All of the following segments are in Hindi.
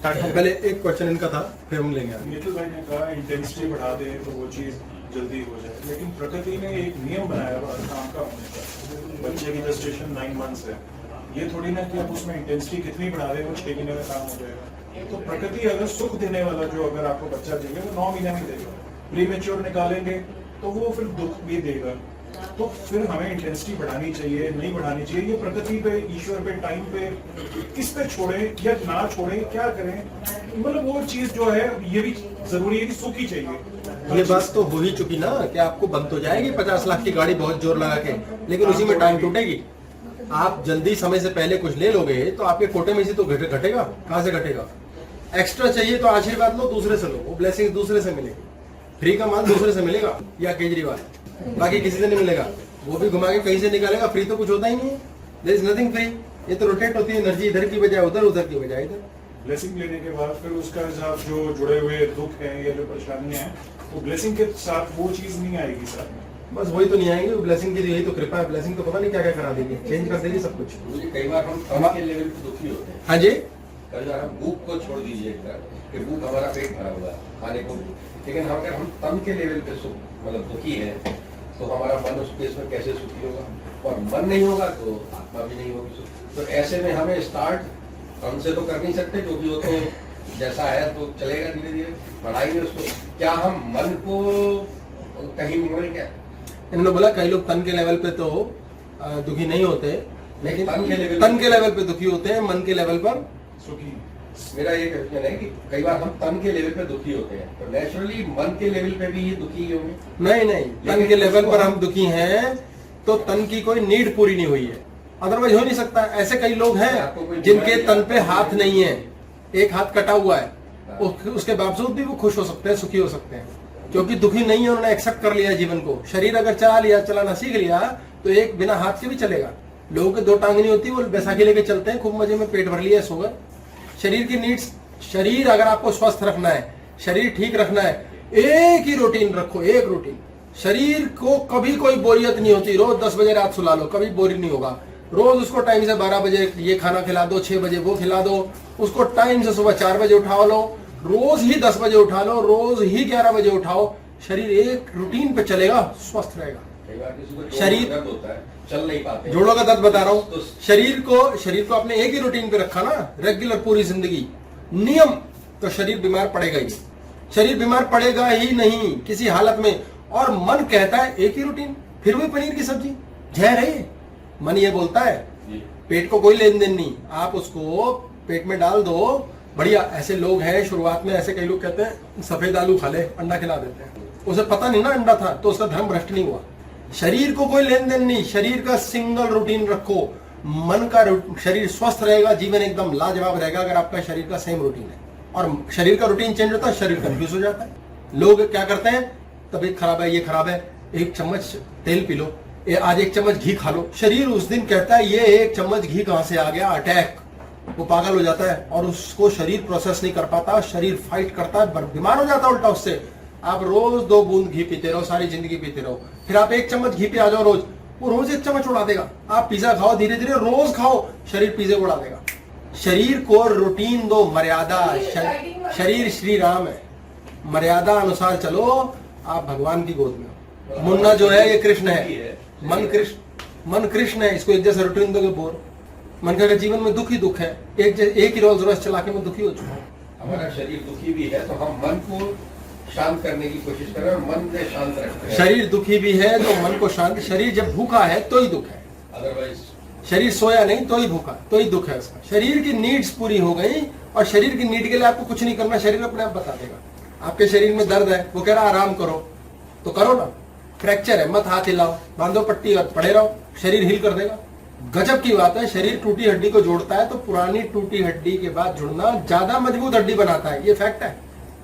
पहले एक क्वेश्चन इनका था, फिर हम लेंगे आगे। मित्तल भाई ने कहा इंटेंसिटी बढ़ा दे तो वो चीज जल्दी हो जाए, लेकिन प्रकृति ने एक नियम बनाया हुआ काम का होने का। बच्चे की जेस्टेशन 9 मंथ्स है, ये थोड़ी ना कि आप उसमें इंटेंसिटी कितनी बढ़ा दे वो 6 महीने में काम हो जाएगा। तो प्रकृति अगर सुख देने वाला जो अगर आपको बच्चा चाहिए वो 9 महीने में देगा। प्री मेच्योर निकालेंगे तो वो फिर दुख भी देगा। तो फिर हमें इंटेंसिटी बढ़ानी चाहिए, नहीं बढ़ानी चाहिए, ये प्रकृति पे, ईश्वर पे, टाइम पे, किस पे छोड़े या ना छोड़े, क्या करें, मतलब वो चीज जो है ये भी जरूरी है कि सुख ही चाहिए। ये बात तो हो ही चुकी ना कि आपको बंद तो जाएगी 50 लाख की गाड़ी बहुत जोर लगा के, लेकिन उसी में टाइम टूटेगी। आप जल्दी समय से पहले कुछ ले लोगे तो आपके कोटे में से तो घटेगा, कहाँ से घटेगा। एक्स्ट्रा चाहिए तो आशीर्वाद लो, दूसरे से लो, वो ब्लेसिंग दूसरे से मिलेगी। फ्री का माल दूसरे से मिलेगा या केजरीवाल, बाकी किसी से नहीं मिलेगा। वो भी घुमा के कहीं से निकालेगा, फ्री तो कुछ होता ही नहीं है। There is nothing free. ये तो रोटेट होती है एनर्जी, इधर की बजाय उधर, उधर की बजाय इधर। ब्लेसिंग लेने के बाद फिर उसका साथ जो जुड़े हुए दुख है या जो परेशानियां हैं, वो ब्लेसिंग के साथ वो चीज नहीं आएगी साथ में। बस वही तो नहीं आएंगे। ब्लेसिंग की यही तो कृपा है। ब्लेसिंग तो पता नहीं क्या क्या करा देगी, चेंज कर देगी सब कुछ। मुझे कई बार हम तन के लेवल पे दुखी होते हैं। हाँ जी, कई बार हम भूख को छोड़ दीजिए कि भूख हमारा पेट भरा हुआ है खाने को, लेकिन अगर हम तन के लेवल पे मतलब दुखी है तो हमारा मन उस केस में कैसे सुखी होगा, और मन नहीं होगा तो आत्मा भी नहीं होगी सुखी। तो ऐसे में हमें स्टार्ट तन से तो कर नहीं सकते, क्योंकि वो तो जैसा है तो चलेगा, धीरे धीरे बढ़ाएंगे उसको। क्या हम मन को कहीं मोड़े क्या? इन्होंने बोला कई लोग तन के लेवल पे तो दुखी नहीं होते, लेकिन तन के लेवल पे दुखी होते हैं, मन के लेवल पर सुखी। मेरा ये क्वेश्चन है कि कई बार हम तन के लेवल पे दुखी होते हैं, तो नेचुरली मन के लेवल पे भी ये दुखी ही होंगे। नहीं, तन के लेवल पर हम दुखी हैं तो तन की कोई नीड पूरी नहीं हुई है, अदरवाइज हो नहीं सकता। ऐसे कई लोग हैं जिनके तन पे हाथ नहीं है, एक हाथ कटा हुआ है, उसके बावजूद भी वो खुश हो सकते हैं, सुखी हो सकते हैं, क्योंकि दुखी नहीं है, उन्होंने एक्सेप्ट कर लिया जीवन को। शरीर अगर चलाना सीख लिया तो एक बिना हाथ के भी चलेगा। लोगों के 2 टांग नहीं होती, वो बैसाखी लेके चलते हैं, खूब मजे में, पेट भर लिया, सो गए। शरीर की नीड्स, शरीर अगर आपको स्वस्थ रखना है, शरीर ठीक रखना है, एक ही रूटीन रखो, एक रूटीन। शरीर को कभी कोई बोरियत नहीं होती। रोज 10 बजे रात सुला लो, कभी बोरी नहीं होगा। रोज उसको टाइम से 12 बजे ये खाना खिला दो, 6 बजे वो खिला दो, उसको टाइम से सुबह 4 बजे उठा लो, रोज ही 10 बजे उठा लो, रोज ही 11 बजे उठाओ। शरीर एक रूटीन पे चलेगा, स्वस्थ रहेगा। कई बार किसी को शरीर दर्द होता है, चल नहीं पाते, जोड़ों का दर्द बता रहा हूँ। शरीर को आपने एक ही रूटीन पे रखा ना, रेगुलर पूरी जिंदगी नियम, तो शरीर बीमार पड़ेगा ही। शरीर बीमार पड़ेगा ही नहीं किसी हालत में। और मन कहता है एक ही रूटीन, फिर भी पनीर की सब्जी, जहर है। मन ये बोलता है, पेट को कोई लेन देन नहीं, आप उसको पेट में डाल दो, बढ़िया। ऐसे लोग हैं, शुरुआत में ऐसे कई लोग कहते हैं सफेद आलू खा ले, अंडा खिला देते हैं, उसे पता नहीं ना अंडा था, तो उसका धर्म भ्रष्ट नहीं हुआ। शरीर को कोई लेन देन नहीं, शरीर का सिंगल रूटीन रखो। मन का शरीर स्वस्थ रहेगा, जीवन एकदम लाजवाब रहेगा अगर आपका शरीर का सेम रूटीन है। और शरीर का रूटीन चेंज होता है, शरीर कंफ्यूज हो जाता है। लोग क्या करते हैं, तबीयत खराब है, ये खराब है, 1 चम्मच तेल पी लो, आज 1 चम्मच घी खा लो। शरीर उस दिन कहता है ये 1 चम्मच घी कहां से आ गया, अटैक। वो पागल हो जाता है और उसको शरीर प्रोसेस नहीं कर पाता, शरीर फाइट करता है, बीमार हो जाता है उल्टा उससे। आप रोज 2 बूंद घी पीते रहो, सारी जिंदगी पीते रहो, फिर आप 1 चम्मच घी पे आ जाओ रोज, वो रोज 1 चम्मच उड़ा देगा। आप पिज्जा खाओ, धीरे धीरे रोज खाओ, शरीर पिज्जे उड़ा देगा। शरीर को रूटीन दो, मर्यादा। शरीर श्री राम है, मर्यादा अनुसार चलो, आप भगवान की गोद में हो। मुन्ना जो है ये कृष्ण है, मन कृष्ण है, इसको एक जैसा रूटीन दोगे बोर। मन का जीवन में दुख ही दुख है, एक ही रोल्स रॉयस चला के मैं दुखी हो चुका हूँ। हमारा शरीर दुखी भी है तो हम मन को शांत करने की कोशिश कर रहे हैं, मन में शांत रखते हैं। शरीर दुखी भी है तो मन को शांत। शरीर जब भूखा है तो ही दुख है, अदरवाइज शरीर सोया नहीं तो ही भूखा, तो ही दुख है उसका। शरीर की नीड्स पूरी हो गई, और शरीर की नीड के लिए आपको कुछ नहीं करना, शरीर अपने आप बता देगा। आपके शरीर में दर्द है, वो कह रहा आराम करो, तो करो ना। फ्रैक्चर है, मत हाथ हिलाओ, बांधो पट्टी और पड़े रहो, शरीर हील कर देगा। गजब की बात है, शरीर टूटी हड्डी को जोड़ता है, तो पुरानी टूटी हड्डी के बाद जुड़ना ज्यादा मजबूत हड्डी बनाता है, ये फैक्ट है।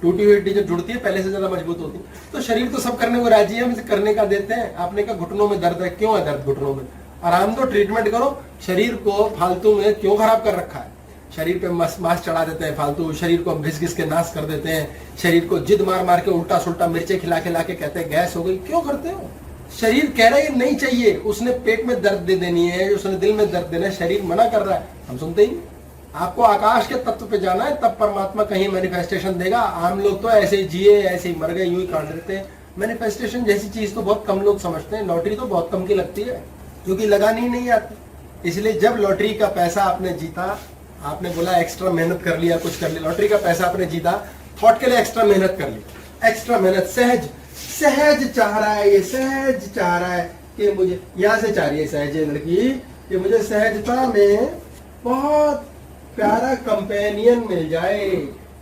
टूटी हुई हड्डी जब जुड़ती है पहले से ज्यादा मजबूत होती है। तो शरीर तो सब करने को राजी है, हम इसे करने का देते हैं। आपने कहा घुटनों में दर्द है, क्यों है दर्द घुटनों में, आराम दो, ट्रीटमेंट करो। शरीर को फालतू में क्यों खराब कर रखा है, शरीर पे मांस चढ़ा देते हैं फालतू, शरीर को घिस घिस के नाश कर देते हैं, शरीर को जिद मार मार के उल्टा सुल्टा मिर्चे खिला खिला के कहते हैं गैस हो गई, क्यों करते हो। शरीर कह रहा है नहीं चाहिए, उसने पेट में दर्द दे देनी है, उसने दिल में दर्द देना है, शरीर मना कर रहा है, हम सुनते ही नहीं। आपको आकाश के तत्व पे जाना है, तब परमात्मा कहीं मैनिफेस्टेशन देगा। आम लोग तो ऐसे ही जिए, ऐसे ही मर गए, यूं ही काट देते हैं। मैनिफेस्टेशन जैसी चीज तो बहुत कम लोग समझते हैं। लॉटरी तो बहुत कम की लगती है, क्योंकि लगानी ही नहीं आती। इसलिए जब लॉटरी का पैसा आपने जीता, आपने बोला एक्स्ट्रा मेहनत कर लिया, कुछ कर लिया, लॉटरी का पैसा आपने जीता, थॉट के लिए एक्स्ट्रा मेहनत कर ली, एक्स्ट्रा मेहनत, सहज सहज चाह रहा है, ये सहज चाह रहा है कि मुझे, यहां से चाह रही है सहज ये लड़की कि मुझे सहजता में बहुत प्यारा कंपेनियन मिल जाए,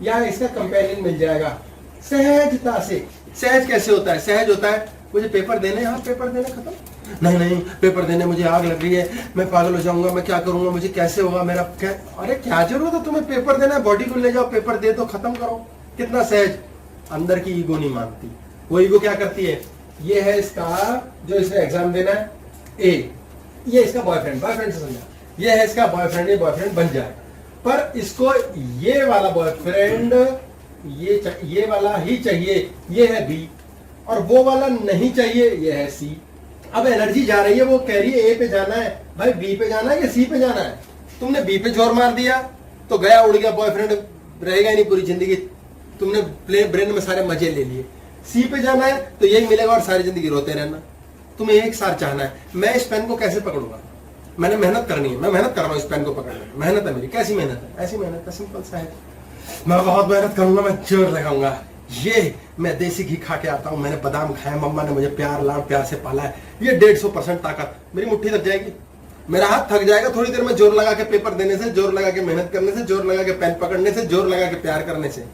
या इसका कंपेनियन मिल जाएगा सहजता से। सहज कैसे होता है? सहज होता है मुझे पेपर देने, हाँ पेपर देने खत्म, नहीं नहीं पेपर देने मुझे आग लग रही है, मैं पागल हो जाऊंगा, मैं क्या करूंगा, मुझे कैसे होगा मेरा क्या, अरे क्या जरूरत है तुम्हें पेपर देना है, बॉडी को ले जाओ पेपर दे दो, खत्म करो। कितना सहज। अंदर की ईगो नहीं मानती। वो ईगो क्या करती है, ये है इसका जो इसने एग्जाम देना है ए, ये इसका बॉयफ्रेंड, बॉयफ्रेंड से समझा, ये है इसका बॉयफ्रेंड, ये बॉयफ्रेंड बन जाए, पर इसको ये वाला बॉयफ्रेंड ये वाला ही चाहिए, ये है बी, और वो वाला नहीं चाहिए, ये है सी। अब एनर्जी जा रही है, वो कह रही है ए पे जाना है, भाई बी पे जाना है या सी पे जाना है? तुमने बी पे जोर मार दिया तो गया, उड़ गया, बॉयफ्रेंड रहेगा ही नहीं पूरी जिंदगी, तुमने प्ले ब्रेन में सारे मजे ले लिए। सी पे जाना है तो यही मिलेगा और सारी जिंदगी रोते रहना। तुम्हें एक साथ चाहना है, मैं इस पेन को कैसे पकड़ूंगा, मैंने मेहनत करनी है, मैं मेहनत कर रहा हूं इस पेन को पकड़ने में, मेहनत है मेरी। कैसी मेहनत है? ऐसी मेहनत है, सिंपल सा है, मैं बहुत मेहनत करूंगा, मैं जोर लगाऊंगा, ये मैं देसी घी खा के आता हूं, मैंने बादाम खाया, मम्मा ने मुझे प्यार लाड़ प्यार से पाला है, ये 150% ताकत, मेरी मुट्ठी लग जाएगी, मेरा हाथ थक जाएगा थोड़ी देर में जोर लगा के पेपर देने से, जोर लगा के मेहनत करने से, जोर लगा के पेन पकड़ने से, जोर लगा के प्यार करने से,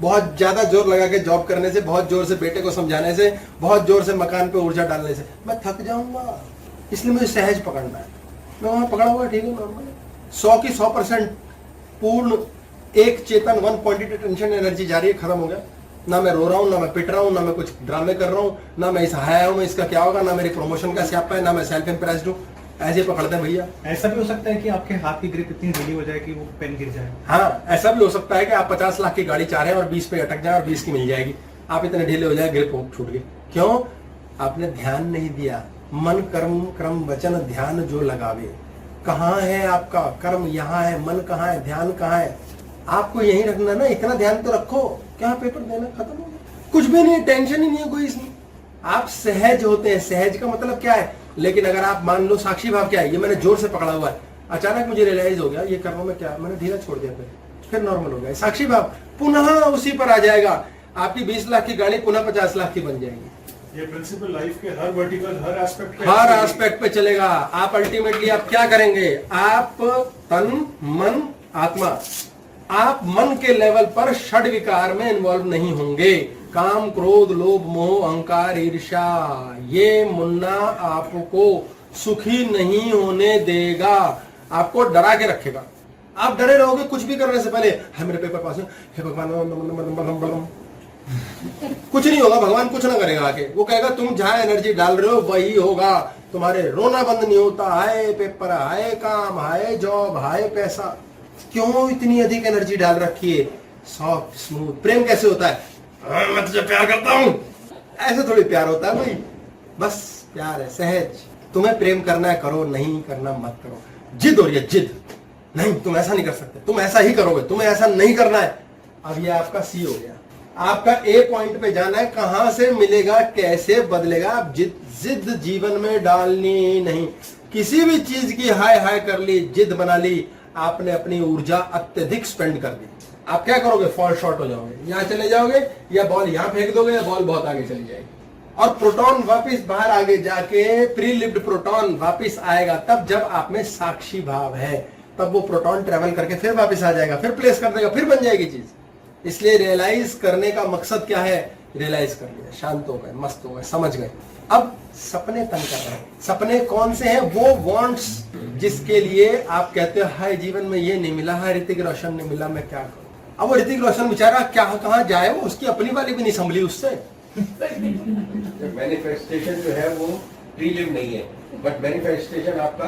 बहुत ज्यादा जोर लगा के जॉब करने से, बहुत जोर से बेटे को समझाने से, बहुत जोर से मकान पे ऊर्जा डालने से मैं थक जाऊंगा। इसलिए मुझे सहज पकड़ना है, मैं वहां पकड़ा हुआ ठीक है, नॉर्मल 100 की 100% पूर्ण एक चेतन 1 टेंशन एनर्जी जा रही है, खत्म हो गया। ना मैं रो रहा हूँ, ना मैं पिट रहा हूँ, ना मैं कुछ ड्रामे कर रहा हूँ, ना मैं इस हाया हूँ इसका क्या होगा, ना मेरी प्रमोशन का स्यापा है, ना मैं सेल्फ इम्प्रेस्ड हूँ। ऐसे पकड़ते हैं भैया। ऐसा भी हो सकता है कि आपके हाथ की ग्रिप इतनी ढीली हो जाए कि वो पेन गिर जाए। हाँ, ऐसा भी हो सकता है कि आप 50 लाख की गाड़ी चाह रहे हैं और 20 पे अटक जाए और 20 की मिल जाएगी, आप इतने ढीले हो जाए, ग्रिप छूट गई। क्यों? आपने ध्यान नहीं दिया। मन कर्म क्रम वचन ध्यान जो लगावे, कहाँ है आपका कर्म? यहाँ है। मन कहाँ है? ध्यान कहाँ है? आपको यही रखना ना, इतना ध्यान तो रखो। क्या पेपर देना खत्म हो गया, कुछ भी नहीं, टेंशन ही नहीं है कोई इसमें। आप सहज होते हैं। सहज का मतलब क्या है? लेकिन अगर आप मान लो साक्षी भाव क्या है, ये मैंने जोर से पकड़ा हुआ है, अचानक मुझे रियलाइज हो गया ये कर रहा हूं मैं, क्या मैंने ढीला छोड़ दिया, फिर नॉर्मल हो गया। साक्षी भाव पुनः उसी पर आ जाएगा, आपकी 20 लाख की गाड़ी पुनः 50 लाख की बन जाएगी। ये प्रिंसिपल लाइफ के हर वर्टिकल, हर एस्पेक्ट पे चलेगा। आप अल्टीमेटली आप क्या करेंगे? आप तन मन आत्मा, आप मन के लेवल पर षड विकार में इन्वॉल्व नहीं होंगे। काम क्रोध लोभ मोह अहंकार ईर्ष्या, ये मुन्ना आपको सुखी नहीं होने देगा, आपको डरा के रखेगा। आप डरे रहोगे कुछ भी करने से पहले, है मेरे पेपर पास, हे भगवान, कुछ नहीं होगा, भगवान कुछ ना करेगा आके। वो कहेगा तुम जहां एनर्जी डाल रहे हो वही होगा, तुम्हारे रोना बंद नहीं होता। हाय पेपर, हाय काम, हाय जॉब, हाय पैसा। क्यों इतनी अधिक एनर्जी डाल रखी है? Soft smooth. प्रेम कैसे होता है? मैं तुझे प्यार करता हूं, ऐसे थोड़ी प्यार होता है भाई, बस प्यार है, सहज। तुम्हें प्रेम करना है करो, नहीं करना मत करो। जिद हो रही है, जिद नहीं, तुम ऐसा नहीं कर सकते, तुम ऐसा ही करोगे, तुम्हें ऐसा नहीं करना है। अब ये आपका सी हो गया, आपका ए पॉइंट पे जाना है। कहां से मिलेगा, कैसे बदलेगा? आप जिद जीवन में डालनी नहीं। किसी भी चीज की हाय हाय कर ली, जिद बना ली, आपने अपनी ऊर्जा अत्यधिक स्पेंड कर दी। आप क्या करोगे? फॉल शॉर्ट हो जाओगे, यहां चले जाओगे, या बॉल यहां फेंक दोगे, या बॉल बहुत आगे चली जाएगी और प्रोटॉन वापस बाहर आगे जाके प्री लिव्ड प्रोटॉन वापस आएगा। तब जब आप में साक्षी भाव है, तब वो प्रोटॉन ट्रेवल करके फिर वापस आ जाएगा, फिर प्लेस कर देगा, फिर बन जाएगी चीज। इसलिए रियलाइज करने का मकसद क्या है? रियलाइज कर लिया, शांत हो गए, मस्त हो गए, समझ गए। अब सपने तंग कर रहे हैं। सपने कौन से हैं? वो वांट्स जिसके लिए आप कहते हो हाय जीवन में ये नहीं मिला, हाय ऋतिक रोशन ने मिला, मैं क्या करूं? अब वो ऋतिक रोशन बेचारा क्या कहां जाए, वो उसकी अपनी वाली भी नहीं संभली उससे। मैनिफेस्टेशन जो है वो प्रीलिम नहीं है, बट मैनिफेस्टेशन आपका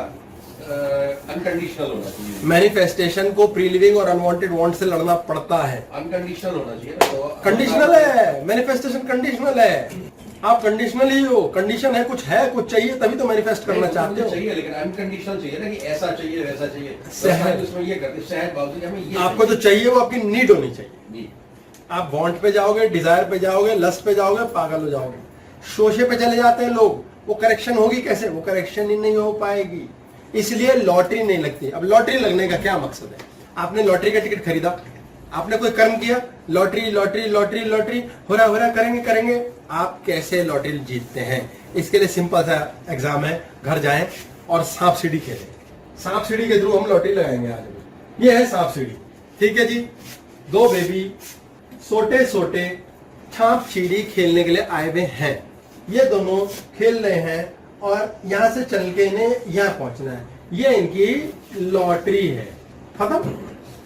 अनकंडीशनल होना चाहिए। मैनिफेस्टेशन को प्री लिविंग और अनवांटेड वांट से लड़ना पड़ता है। अनकंडीशनल होना चाहिए ना, तो कंडीशनल है मैनिफेस्टेशन, कंडीशनल है। आप कंडीशनल ही हो, कंडीशन है, कुछ चाहिए तभी तो मैनिफेस्ट करना चाहते हो। चाहिए लेकिन अनकंडीशनल चाहिए ना, कि ऐसा चाहिए वैसा चाहिए। सहज उसमें ये करते सहज भाव से हमें ये आपको तो चाहिए, वो आपकी नीड होनी चाहिए। जी। आप वांट पे जाओगे, डिजायर पे जाओगे, लस्ट पे जाओगे, पागल हो जाओगे। शोशे पे चले जाते हैं लोग, वो करेक्शन होगी कैसे? वो करेक्शन ही नहीं हो पाएगी, इसलिए लॉटरी नहीं लगती। अब लॉटरी लगने का क्या मकसद है? आपने लॉटरी का टिकट खरीदा, आपने कोई कर्म किया, लॉटरी लॉटरी लॉटरी लॉटरी हो रहा करेंगे। आप कैसे लॉटरी जीतते हैं? इसके लिए सिंपल सा एग्जाम है, घर जाएं और सांप सीढ़ी खेलें। सांप सीढ़ी के थ्रू हम लॉटरी लगाएंगे आज। ये है सांप सीढ़ी, ठीक है जी। दो बेबी सोटे सोटे सांप सीढ़ी खेलने के लिए आए हुए हैं। ये दोनों खेल रहे हैं और यहां से चल के इन्हें यहां पहुंचना है। ये इनकी लॉटरी है, खत्म,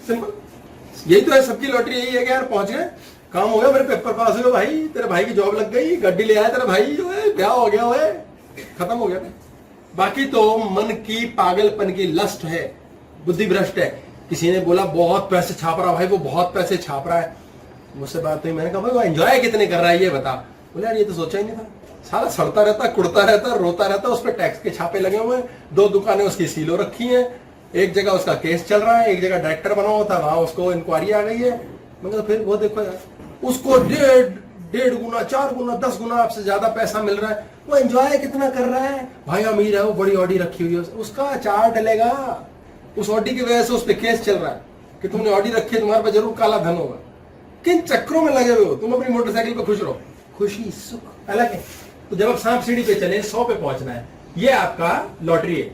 सिंपल। यही तो है सबकी लॉटरी, यही है कि यार पहुंच गए, काम हो गया, मेरे पेपर पास हो गए भाई, तेरे भाई की जॉब लग गई, गड्डी ले आया तेरा भाई, जो है ब्याह हो गया, वो है खत्म हो गया। बाकी तो मन की पागलपन की लस्ट है, बुद्धि भ्रष्ट है। किसी ने बोला बहुत पैसे छाप रहा भाई, वो बहुत पैसे छाप रहा है। मुझसे बात हुई, मैंने कहा भाई वो एंजॉय कितने कर रहा है ये बता। बोले यार ये तो सोचा ही नहीं था, सारा सड़ता रहता, कुड़ता रहता, रोता रहता, उस पर टैक्स के छापे लगे हुए हैं, 2 दुकानें उसकी सीलो रखी हैं, एक जगह उसका केस चल रहा है, एक जगह डायरेक्टर बना हुआ था, वहां उसको इंक्वायरी आ गई है। मतलब फिर वो देखो यार, उसको 1.5 गुना 4 गुना 10 गुना आपसे ज्यादा पैसा मिल रहा है, वो एंजॉय कितना कर रहा है भाई। अमीर है वो, बड़ी ऑडी रखी हुई है, उसका चार्ट डलेगा। उस ऑडी की वजह से उस पर केस चल रहा है कि तुमने ऑडी रखी है, तुम्हारे पास जरूर काला धन होगा। किन चक्रों में लगे हुए हो तुम? अपनी मोटरसाइकिल पे खुश रहो, खुशी सुख अलग है। तो जब आप सांप सीढ़ी पे चले 100 पे पहुंचना है, ये आपका लॉटरी है।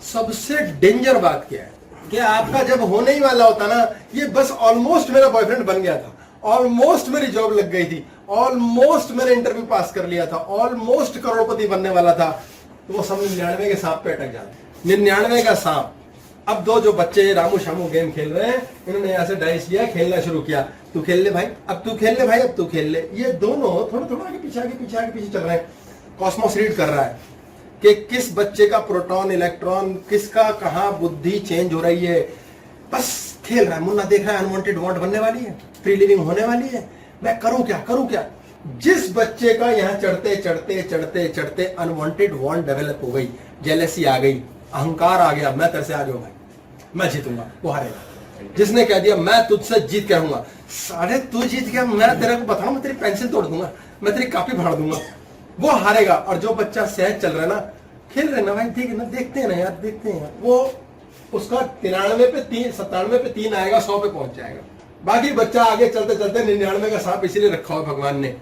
सबसे डेंजर बात क्या है कि आपका जब होने ही वाला होता ना, ये बस ऑलमोस्ट मेरा बॉयफ्रेंड बन गया था, ऑलमोस्ट मेरी जॉब लग गई थी, ऑलमोस्ट मैंने इंटरव्यू पास कर लिया था, ऑलमोस्ट करोड़पति बनने वाला था, तो वो सब 99 के सांप पे अटक जाते। 99 का सांप। अब जो बच्चे रामू शामू गेम खेल रहे हैं, इन्होंने यहाँ से डाइस लिया, खेलना शुरू किया। तू खेल ले भाई, अब तू खेल ले भाई, अब तू खेल ले। ये दोनों थोड़ा आगे पीछे चल रहे हैं। कॉस्मोस रीड कर रहा है कि किस बच्चे का प्रोटॉन इलेक्ट्रॉन, किसका कहां बुद्धि चेंज हो रही है। बस खेल रहा है, मुन्ना देख रहा है, अनवांटेड वांट बनने वाली है, फ्री लिविंग होने वाली है, मैं करूं क्या। जिस बच्चे का यहाँ चढ़ते अनवांटेड वांट डेवलप हो गई, जेलसी आ गई, अहंकार आ गया, मैं तेरे से आगे हूं भाई, मैं जीतूंगा, वो हारेगा। जिसने कह दिया मैं तुझसे जीत के रहूंगा, सारे तू जीत गया, मैं तेरे को बताऊं, मैं तेरी पेंसिल तोड़ दूंगा, मैं तेरी कॉपी फाड़ दूंगा, वो हारेगा। और जो बच्चा सहज चल रहा है ना, खेल रहे ना भाई, ठीक है ना, देखते हैं ना यार, देखते हैं, वो उसका 93 पे 3, 97 पे 3 आएगा, 100 पे पहुंच जाएगा। बाकी बच्चा आगे चलते 99 का सांप इसीलिए रखा हुआ भगवान ने।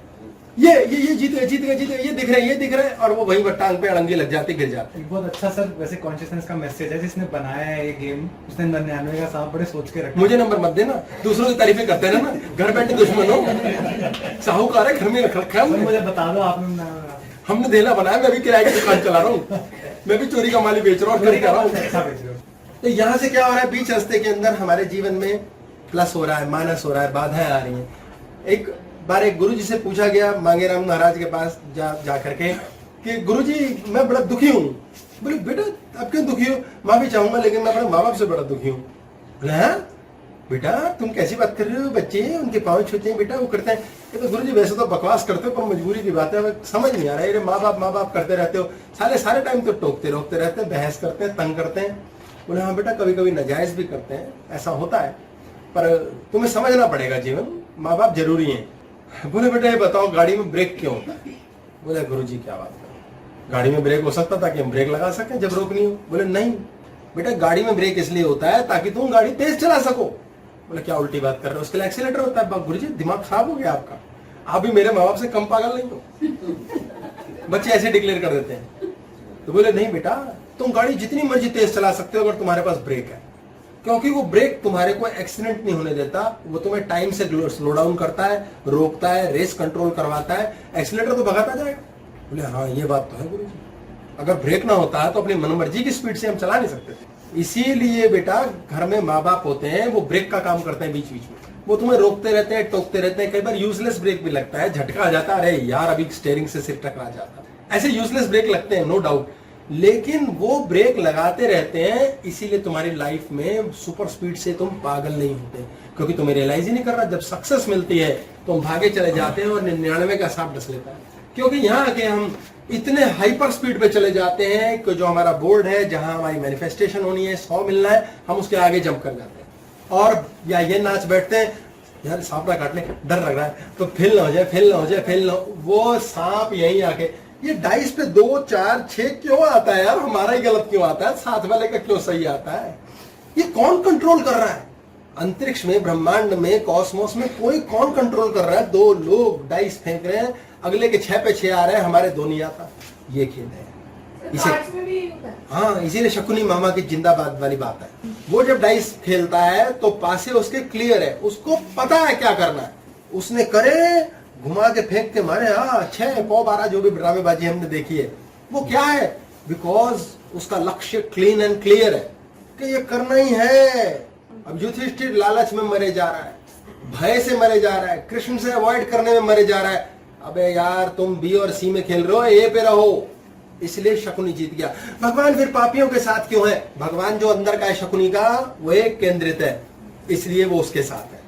ये जीत गए, ये दिख रहे हैं, और वो वहीं पर टांग पे अड़ंगे लग जाते, गिर जाते। बहुत अच्छा सर वैसे कॉन्शियसनेस का मैसेज है जिसने बनाया है ये गेम, उसने 99 का सांप बड़े सोच के रखा। मुझे नंबर मत देना, दूसरों की तारीफें करते रहना, घर बैठे दुश्मन हो, साहूकार है, घर में रख रखा है। मुझे बता दो आपने, हमने देना बनाया, मैं भी किराए की दुकान चला रहा हूँ, मैं भी चोरी का माली बेच रहा हूँ, कर रहा हूँ। तो यहाँ से क्या हो रहा है, बीच रास्ते के अंदर हमारे जीवन में प्लस हो रहा है, माइनस हो रहा है, बाधाएं आ रही हैं। एक बार एक गुरुजी से पूछा गया मांगेराम महाराज के पास जा करके कि गुरुजी मैं बड़ा दुखी हूँ। बोले बेटा आप क्यों दुखी हो? माफी चाहूंगा लेकिन मैं अपने माँ बाप से बड़ा दुखी हूँ। बोले बेटा तुम कैसी बात कर रहे हो, बच्चे उनके पाँव छूते हैं बेटा, वो करते हैं। ये तो गुरुजी वैसे तो बकवास करते हो पर मजबूरी की बात है, समझ नहीं आ रहा है, माँ बाप करते रहते हो, सारे टाइम तो टोकते रोकते रहते हैं, बहस करते हैं, तंग करते हैं। बोले हाँ बेटा कभी कभी नाजायज भी करते हैं, ऐसा होता है, पर तुम्हें समझना पड़ेगा जीवन, माँ बाप जरूरी है। बोले बेटा ये बताओ गाड़ी में ब्रेक क्यों होता है? बोले गुरुजी क्या बात करो, गाड़ी में ब्रेक हो सकता ताकि हम ब्रेक लगा सकें जब रोकनी हो। बोले नहीं बेटा गाड़ी में ब्रेक इसलिए होता है ताकि तुम गाड़ी तेज चला सको। बोले क्या उल्टी बात कर रहे हो, उसके लिए एक्सीलेटर होता है। गुरुजी दिमाग खराब हो गया आपका, आप भी मेरे माँ बाप से कम पागल नहीं हो। बच्चे ऐसे डिक्लेयर कर देते हैं। तो बोले नहीं बेटा तुम गाड़ी जितनी मर्जी तेज चला सकते हो अगर तुम्हारे पास ब्रेक है, क्योंकि वो ब्रेक तुम्हारे को एक्सीडेंट नहीं होने देता, वो तुम्हें टाइम से स्लो डाउन करता है, रोकता है, रेस कंट्रोल करवाता है, एक्सीलेटर तो भगाता जाएगा। बोले हाँ ये बात तो है गुरुजी, अगर ब्रेक ना होता है तो अपनी मनमर्जी की स्पीड से हम चला नहीं सकते थे। इसीलिए बेटा घर में माँ बाप होते हैं वो ब्रेक का काम करते हैं, बीच बीच में वो तुम्हें रोकते रहते हैं, टोकते रहते हैं। कई बार यूजलेस ब्रेक भी लगता है, झटका आ जाता है, अरे यार अभी स्टीयरिंग से सिर टकरा जाता, ऐसे यूजलेस ब्रेक लगते हैं नो डाउट, लेकिन वो ब्रेक लगाते रहते हैं। इसीलिए तुम्हारी लाइफ में सुपर स्पीड से तुम पागल नहीं होते, क्योंकि तुम्हें रियलाइज ही नहीं कर रहा। जब सक्सेस मिलती है तुम भागे चले जाते हैं और 99 का सांप डस लेता है। क्योंकि यहाँ आके हम इतने हाइपर स्पीड पे चले जाते हैं कि जो हमारा बोर्ड है, जहां हमारी मैनिफेस्टेशन होनी है, 100 मिलना है, हम उसके आगे जंप कर जाते हैं और या ये नाच बैठते हैं, यार सांप ना काट ले, डर लग रहा है, तो फेल ना हो जाए, फेल ना हो जाए, फेल ना हो। वो सांप यहीं आके, ये डाइस पे 2, 4, 6 क्यों आता है यार? हमारा ही गलत क्यों आता है? साथ वाले का क्यों सही आता है? ये कौन कंट्रोल कर रहा है? अंतरिक्ष में, ब्रह्मांड में, कॉस्मोस में कोई कौन कंट्रोल कर रहा है? 2 लोग डाइस फेंक रहे हैं, अगले के 6 पे 6 आ रहे हैं, हमारे 2 नहीं आता। ये खेल है इसे। हाँ, इसीलिए शकुनी मामा की जिंदाबाद वाली बात है। वो जब डाइस खेलता है तो पासे उसके क्लियर है, उसको पता है क्या करना है, उसने करे, घुमा के फेंक के मारे, 6 पौ 12 जो भी ड्रामेबाजी हमने देखी है, वो क्या है? बिकॉज उसका लक्ष्य क्लीन एंड क्लियर है कि ये करना ही है। अब युधिष्ठिर लालच में मरे जा रहा है, भय से मरे जा रहा है, कृष्ण से अवॉइड करने में मरे जा रहा है। अबे यार, तुम बी और सी में खेल रहे हो, ए पे रहो। इसलिए शकुनी जीत गया। भगवान फिर पापियों के साथ क्यों है? भगवान जो अंदर का है शकुनी का, वो एक केंद्रित है, इसलिए वो उसके साथ है।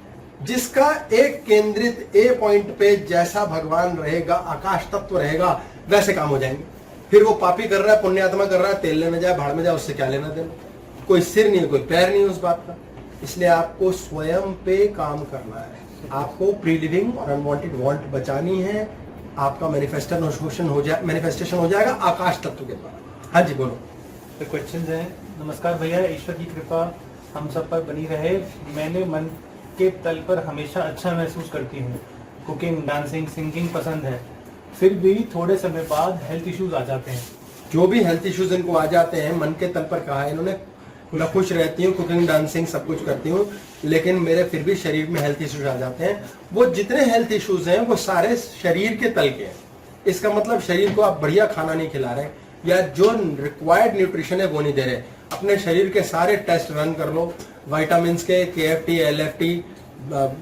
जिसका एक केंद्रित ए पॉइंट पे जैसा भगवान रहेगा, आकाश तत्व रहेगा, वैसे काम हो जाएंगे। फिर वो पापी कर रहा है, पुण्यात्मा कर रहा है, तेल लेने जाए, भाड़ में जाए, उससे क्या लेना देना? कोई सिर नहीं है, कोई पैर नहीं है उस बात का। इसलिए आपको स्वयं पे काम करना है, आपको प्री लिविंग और अनवांटेड वांट बचानी है। आपका मैनिफेस्टेशन हो जाएगा आकाश तत्व के द्वारा। हाँ जी, बोलो। तो क्वेश्चन है। नमस्कार भैया, ईश्वर की कृपा हम सब पर बनी रहे। मैंने मन के तल पर हमेशा अच्छा महसूस करती हूँ। कुकिंग, डांसिंग, सिंगिंग पसंद है, फिर भी थोड़े समय बाद हेल्थ इश्यूज आ जाते हैं। जो भी हेल्थ इश्यूज इनको आ जाते हैं, मन के तल पर कहा है इन्होंने, मैं खुश रहती हूँ, कुकिंग, डांसिंग सब कुछ करती हूँ, लेकिन मेरे फिर भी शरीर में हेल्थ इश्यूज आ जाते हैं। वो जितने हेल्थ इश्यूज हैं वो सारे शरीर के तल के हैं। इसका मतलब शरीर को आप बढ़िया खाना नहीं खिला रहे, या जो रिक्वायर्ड न्यूट्रिशन है वो नहीं दे रहे। अपने शरीर के सारे टेस्ट रन कर लो, विटामिन के, KFT, LFT,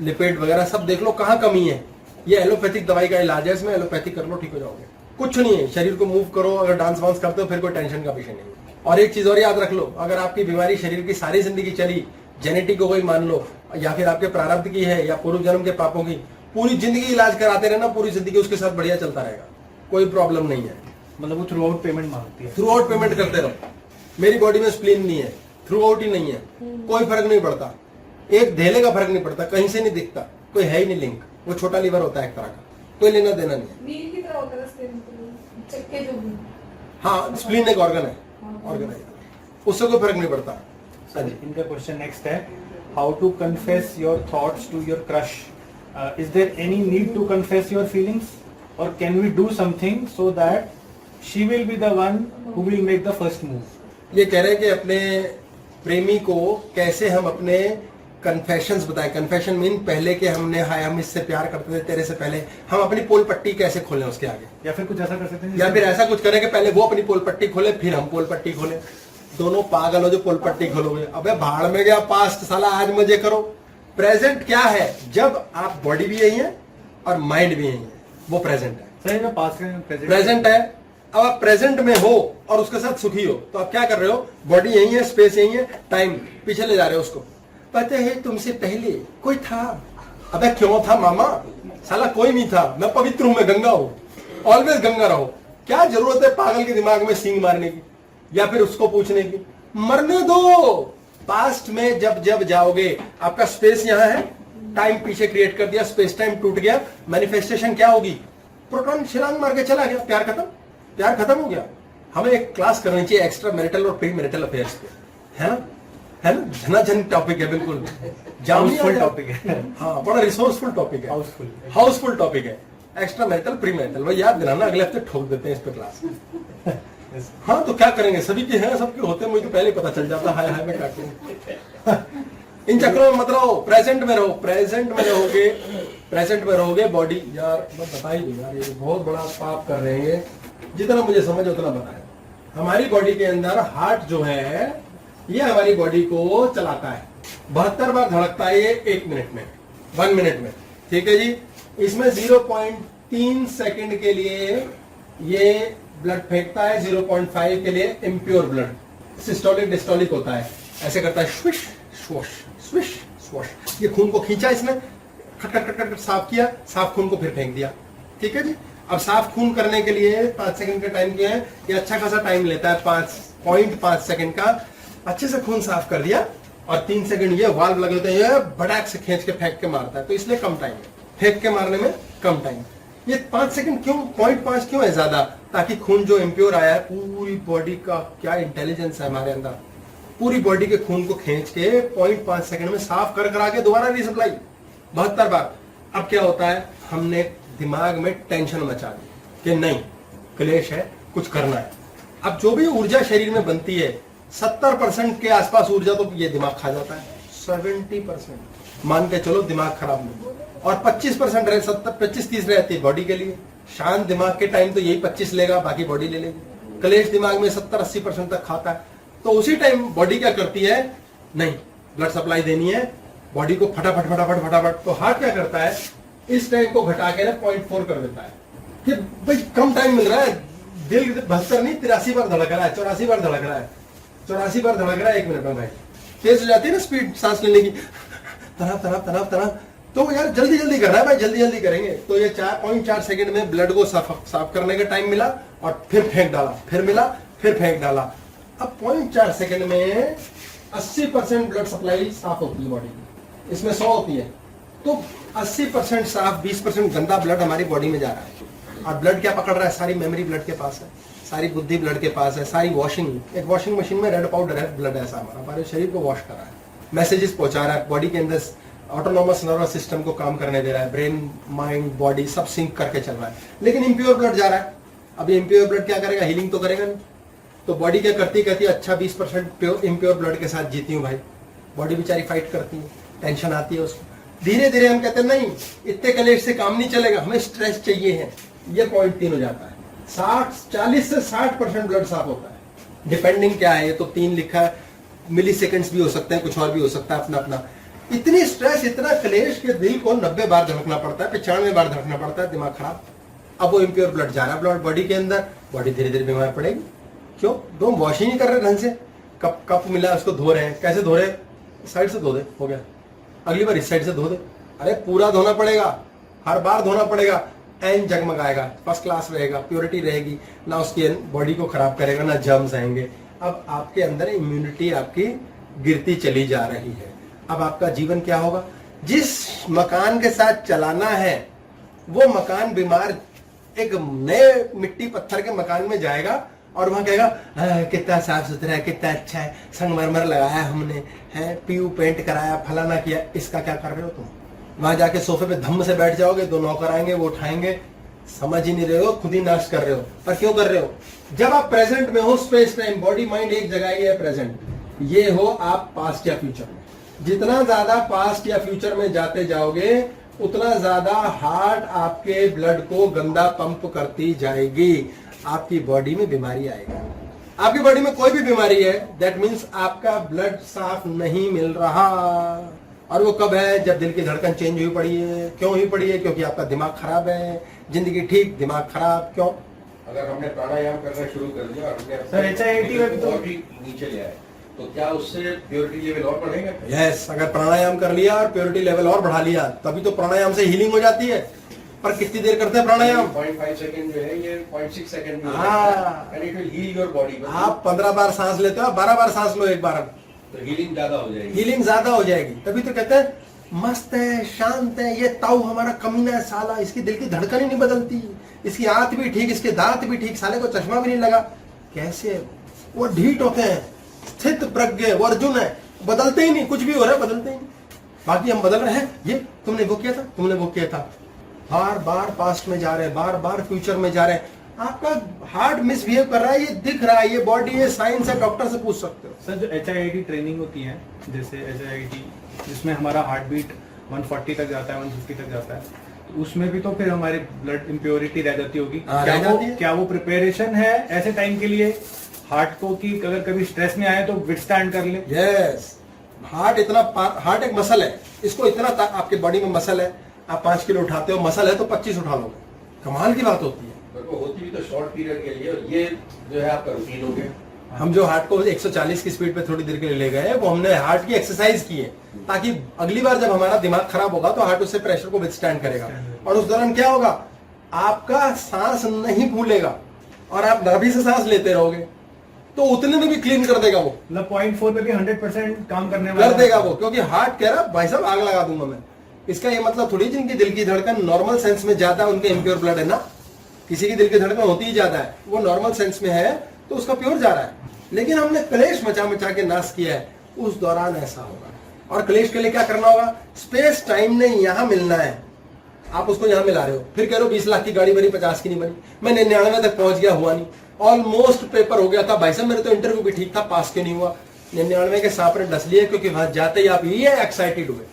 लिपिड वगैरह सब देख लो कहाँ कमी है। ये एलोपैथिक दवाई का इलाज है, इसमें एलोपैथिक कर लो, ठीक हो जाओगे। कुछ नहीं है, शरीर को मूव करो, अगर डांस वांस करते हो फिर कोई टेंशन का विषय नहीं। और एक चीज और याद रख लो, अगर आपकी बीमारी शरीर की सारी जिंदगी चली, जेनेटिक हो गई मान लो, या फिर आपके प्रारब्ध की है, या पूर्व जन्म के पापों की, पूरी जिंदगी इलाज कराते रहना, पूरी जिंदगी उसके साथ बढ़िया चलता रहेगा, कोई प्रॉब्लम नहीं है। मतलब वो थ्रू आउट पेमेंट मांगती है। थ्रू आउट पेमेंट करते रहो। मेरी बॉडी में स्प्लीन नहीं है, थ्रू आउट ही नहीं है, कोई फर्क नहीं पड़ता, एक धेले का फर्क नहीं पड़ता, कहीं से नहीं दिखता, कोई है ही नहीं लिंक। वो छोटा लीवर होता है एक तरह का, कोई लेना देना नहीं है। नील की तरह होता है स्प्लीन, चक्के जो भी। हाँ, स्प्लीन एक ऑर्गन है, ऑर्गन है, उससे कोई फर्क नहीं पड़ता। हाँ जी। इनका क्वेश्चन नेक्स्ट है, how to confess your thoughts to your crush? Is there any need to confess your feelings, और can we do something so that she will be the one who will make the first move? ये कह रहे हैं कि अपने प्रेमी को कैसे हम अपने कन्फेशंस बताएं। कन्फेशन मीन पहले के हमने, हाय हम इससे प्यार करते थे तेरे से पहले, हम अपनी पोल पट्टी कैसे खोलें उसके आगे, या फिर कुछ ऐसा कर सकते हैं, या फिर ऐसा कुछ करें कि पहले वो अपनी पोल पट्टी खोले फिर हम पोल पट्टी खोले। दोनों पागल हो जो पोल पट्टी खोलोगे, अबे भाड़ में गया पास्ट, साला आज मजे करो। प्रेजेंट क्या है? जब आप बॉडी भी यही है और माइंड भी यही है, वो प्रेजेंट है। सही में पास्ट में प्रेजेंट है। अब आप प्रेजेंट में हो और उसके साथ सुखी हो, तो आप क्या कर रहे हो? बॉडी यही है, स्पेस यही है, टाइम पीछे ले जा रहे हो उसको। पता है तुमसे पहले कोई था? अबे क्यों था मामा, साला कोई नहीं था, मैं पवित्र हूं, मैं गंगा हूं, ऑलवेज गंगा रहो। क्या जरूरत है पागल के दिमाग में सींग मारने की, या फिर उसको पूछने की? मरने दो। पास्ट में जब जब जाओगे, आपका स्पेस यहां है, टाइम पीछे क्रिएट कर दिया, स्पेस टाइम टूट गया, मैनिफेस्टेशन क्या होगी? प्रोटॉन छलांग मार के चला गया, प्यार खत्म, प्यार खत्म हो गया। हमें एक क्लास करनी चाहिए एक्स्ट्रा मैरिटल और प्री मैरिटल अफेयर्स पे, है ना झनाझन टॉपिक है, बिल्कुल हाउसफुल टॉपिक है। हाँ, बड़ा रिसोर्सफुल टॉपिक है, हाउसफुल टॉपिक है, एक्स्ट्रा मैरिटल प्री मैरिटल। वो याद दिलाना, अगले हफ्ते ठोक देते हैं इस पे क्लास। हाँ, तो क्या करेंगे, सभी के हैं, सबके होते हैं, मुझे तो पहले पता चल जाता, हाय हाय मैं काटूं। इन चक्रों में मत रहो, प्रेजेंट में रहो। प्रेजेंट में रहोगे, प्रेजेंट में रहोगे, बॉडी, यार मैं बता ही दूं यार, ये बहुत बड़ा पाप कर रहे हैं, जितना मुझे समझ उतना बताया। हमारी बॉडी के अंदर हार्ट जो है, ये हमारी बॉडी को चलाता है, 72 बार धड़कता है ये 1 मिनट में, 1 मिनट में, ठीक है जी। इसमें 0.3 सेकंड के लिए ये ब्लड फेंकता है, 0.5 के लिए इम्प्योर ब्लड, सिस्टोलिक डिस्टोलिक होता है, ऐसे करता है, स्विश स्वोश स्विश स्वोश। ये खून को खींचा इसने, खट खट खट खट साफ किया, साफ खून को फिर फेंक दिया, ठीक है जी। अब साफ खून करने के लिए 5 सेकंड का टाइम किया है, ये अच्छा खासा टाइम लेता है, 5.5 सेकंड का। अच्छे से खून साफ कर दिया और 3 सेकंड ये वाल्व लगे होते हैं, ये बड़ाक से खींच के फेंक के मारता है, तो इसलिए कम टाइम है, फेंक के मारने में कम टाइम। ये 5 सेकंड क्यों, 0.5 क्यों है ज्यादा? ताकि खून जो इम्प्योर आया है, पूरी बॉडी का क्या इंटेलिजेंस है हमारे अंदर, पूरी बॉडी के खून को खींच के 0.5 सेकंड में साफ कर आके दोबारा रीसप्लाई 72 बार। अब क्या होता है, हमने दिमाग में टेंशन मचा दी कि नहीं, क्लेश है, कुछ करना है। अब जो भी ऊर्जा शरीर में बनती है, 70% के आसपास ऊर्जा तो ये दिमाग खा जाता है, 70% मान के चलो दिमाग खराब नहीं, और 25% रहे, 25-30 रहती है बॉडी के लिए। शांत दिमाग के टाइम तो यही 25 लेगा, बाकी बॉडी ले लेगी। क्लेश दिमाग में 70-80% तक खाता है, तो उसी टाइम बॉडी क्या करती है, नहीं ब्लड सप्लाई देनी है बॉडी को, फटाफट फटाफट फटाफट। तो हार्ट क्या करता है, इस टाइम को घटा के ना 0.4 कर देता है कि भाई कम टाइम मिल रहा है, दिल 72 नहीं 83 बार धड़क रहा है, 84 बार धड़क रहा है, 84 बार धड़क रहा है 1 मिनट में भाई। तेज हो जाती है ना स्पीड सांस लेने की, तनाव तनाव तनाव तनाव, तो यार जल्दी जल्दी कर रहा है भाई, जल्दी जल्दी करेंगे। तो ये 4.4 सेकंड में ब्लड को साफ करने का टाइम मिला, और फिर फेंक डाला, फिर मिला, फिर फेंक डाला। अब 0.4 सेकंड में 80% ब्लड सप्लाई साफ होती है बॉडी की, इसमें 100 होती है, तो 80% साफ, 20% गंदा ब्लड हमारी बॉडी में जा रहा है। और ब्लड क्या पकड़ रहा है, सारी मेमोरी ब्लड के पास है, सारी बुद्धि ब्लड के पास है, सारी वॉशिंग, एक वॉशिंग मशीन में रेड पाउडर है, ब्लड ऐसा हमारे शरीर को वॉश कर रहा है, मैसेजेस पहुंचा रहा है बॉडी के अंदर, ऑटोनोमस नर्वस सिस्टम को काम करने दे रहा है, ब्रेन माइंड बॉडी सब सिंक करके चल रहा है। लेकिन इम्प्योर ब्लड जा रहा है, अब इम्प्योर ब्लड क्या करेगा, हीलिंग तो करेगा नहीं। तो बॉडी क्या करती है, अच्छा 20% इम्प्योर ब्लड के साथ जीती हूँ भाई, बॉडी बेचारी फाइट करती है, टेंशन आती है उसको। धीरे धीरे हम कहते हैं नहीं, इतने कलेश से काम नहीं चलेगा, हमें स्ट्रेस चाहिए है, ये 0.3 हो जाता है। 40 से 60% ब्लड साफ होता है, डिपेंडिंग क्या है, ये तो 3 लिखा है, मिली सेकेंड्स भी हो सकते हैं, कुछ और भी हो सकता है, अपना अपना। इतनी स्ट्रेस, इतना क्लेश के दिल को 90 बार धड़कना पड़ता है, 95 बार धड़कना पड़ता है, दिमाग खराब। अब वो इम्प्योर ब्लड जा रहा है ब्लड बॉडी के अंदर, बॉडी धीरे धीरे बीमार पड़ेगी। क्यों, तो हम वॉश ही नहीं कर रहे ढंग से, कप मिला उसको धो रहे हैं, कैसे धो रहे हैं, साइड से धो दे, हो गया, अगली बार इस साइड से धो दे, अरे पूरा धोना पड़ेगा, हर बार धोना पड़ेगा, एन जगमगाएगा, फर्स्ट क्लास रहेगा, प्योरिटी रहेगी ना, उसकी बॉडी को खराब करेगा ना, जर्म्स आएंगे। अब आपके अंदर इम्यूनिटी आपकी गिरती चली जा रही है। अब आपका जीवन क्या होगा, जिस मकान के साथ चलाना है वो मकान बीमार, एक नए मिट्टी पत्थर के मकान में जाएगा और वहां कहेगा कितना साफ सुथरा है, कितना अच्छा है, संगमरमर लगाया हमने, है पीयू पेंट कराया, फलाना किया, इसका क्या कर रहे हो तुम? वहां जाके सोफे पे धम्म से बैठ जाओगे, 2 नौकर आएंगे, वो उठाएंगे, समझ ही नहीं रहे हो, खुद ही नाश कर रहे हो। पर क्यों कर रहे हो? जब आप प्रेजेंट में हो, स्पेस टाइम बॉडी माइंड एक जगह ही है प्रेजेंट, ये हो आप पास्ट या फ्यूचर में। जितना ज्यादा पास्ट या फ्यूचर में जाते जाओगे, उतना ज्यादा हार्ट आपके ब्लड को गंदा पंप करती जाएगी, आपकी बॉडी में बीमारी आएगी। आपकी बॉडी में कोई भी बीमारी है, दैट मीन्स आपका ब्लड साफ नहीं मिल रहा। और वो कब है, जब दिल की धड़कन चेंज हुई पड़ी है। क्यों हुई पड़ी है? क्योंकि आपका दिमाग खराब है, जिंदगी ठीक, दिमाग खराब। क्यों? अगर हमने प्राणायाम करना शुरू कर दिया और हमने सर, HIIT में भी तो और भी नीचे ले आए, तो क्या उससे प्योरिटी लेवल और बढ़ेगा? यस, अगर प्राणायाम कर लिया और प्योरिटी लेवल और बढ़ा लिया, तभी तो प्राणायाम से हीलिंग हो जाती है। पर कितनी देर करते हैं प्राणायाम? 0.5 सेकंड जो है, ये 0.6 सेकंड में हाँ। And it will heal your body. आप 15 बार सांस लेते हो, 12 बार सांस लो एक बार, तो हीलिंग ज्यादा हो जाएगी। हीलिंग ज्यादा हो जाएगी। तभी तो कहते हैं मस्त है, शांत है, ये ताऊ हमारा कमीना है साला, इसकी दिल की धड़कन ही नहीं बदलती, इसकी आंत भी ठीक, इसके दांत भी ठीक, साले को चश्मा भी नहीं लगा। कैसे? वो ढीठ होते हैं, स्थित प्रज्ञ, वो अर्जुन है, बदलते ही नहीं, कुछ भी हो रहा है बदलते ही नहीं। बाकी हम बदल रहे हैं, ये तुमने वो किया था, तुमने वो किया था, बार बार पास्ट में जा रहे हैं, बार बार फ्यूचर में जा रहे हैं। आपका हार्ट मिसबिहेव कर रहा है, ये दिख रहा है, ये बॉडी है, साइंस है, डॉक्टर से पूछ सकते हो। सर, जो HIIT ट्रेनिंग होती है, जैसे HIIT जिसमें हमारा हार्ट बीट 140 तक जाता है, 150 तक जाता है, तो उसमें भी तो फिर हमारी ब्लड इम्प्योरिटी रह जाती होगी। क्या वो प्रिपरेशन है ऐसे टाइम के लिए हार्ट को कि अगर कभी स्ट्रेस में आए तो विथस्टैंड कर ले? यस, हार्ट एक मसल है, इसको इतना आपके बॉडी में मसल है, आप 5 किलो उठाते हो, मसल है तो 25 उठा लोगे, कमाल की बात होती है। वो होती भी तो शॉर्ट पीरियड के लिए, और ये जो है आपका रूटीन हो गया। हम जो हार्ट को 140 की स्पीड पे थोड़ी देर के लिए ले गए, वो हमने हार्ट की एक्सरसाइज की है, ताकि अगली बार जब हमारा दिमाग खराब होगा तो हार्ट उससे प्रेशर को विथस्टैंड करेगा। और उस दौरान क्या होगा, आपका सांस नहीं फूलेगा और आप नाभि से सांस लेते रहोगे तो उतने में भी क्लीन कर देगा वो, मतलब 0.4 में भी 100% काम करने कर देगा वो, क्योंकि हार्ट कह रहा भाई साहब आग लगा दूंगा मैं। इसका ये मतलब थोड़ी जिनकी दिल की धड़कन नॉर्मल सेंस में ज्यादा है उनके इम्प्योर ब्लड है ना, किसी की दिल की धड़कन होती ही ज्यादा है, वो नॉर्मल सेंस में है तो उसका प्योर जा रहा है। लेकिन हमने क्लेश मचा मचा के नाश किया है, उस दौरान ऐसा होगा। और क्लेश के लिए क्या करना होगा, स्पेस टाइम ने यहां मिलना है, आप उसको यहां मिला रहे हो, फिर कह रहे हो 20 लाख की गाड़ी बनी 50 की नहीं बनी, मैं 99 तक पहुंच गया, हुआ नहीं, ऑलमोस्ट पेपर हो गया था भाई साहब, मेरे तो इंटरव्यू भी ठीक था, पास क्यों नहीं हुआ, 99 के सांप ने डस लिए, क्योंकि वहां जाते ही आप ये एक्साइटेड हुए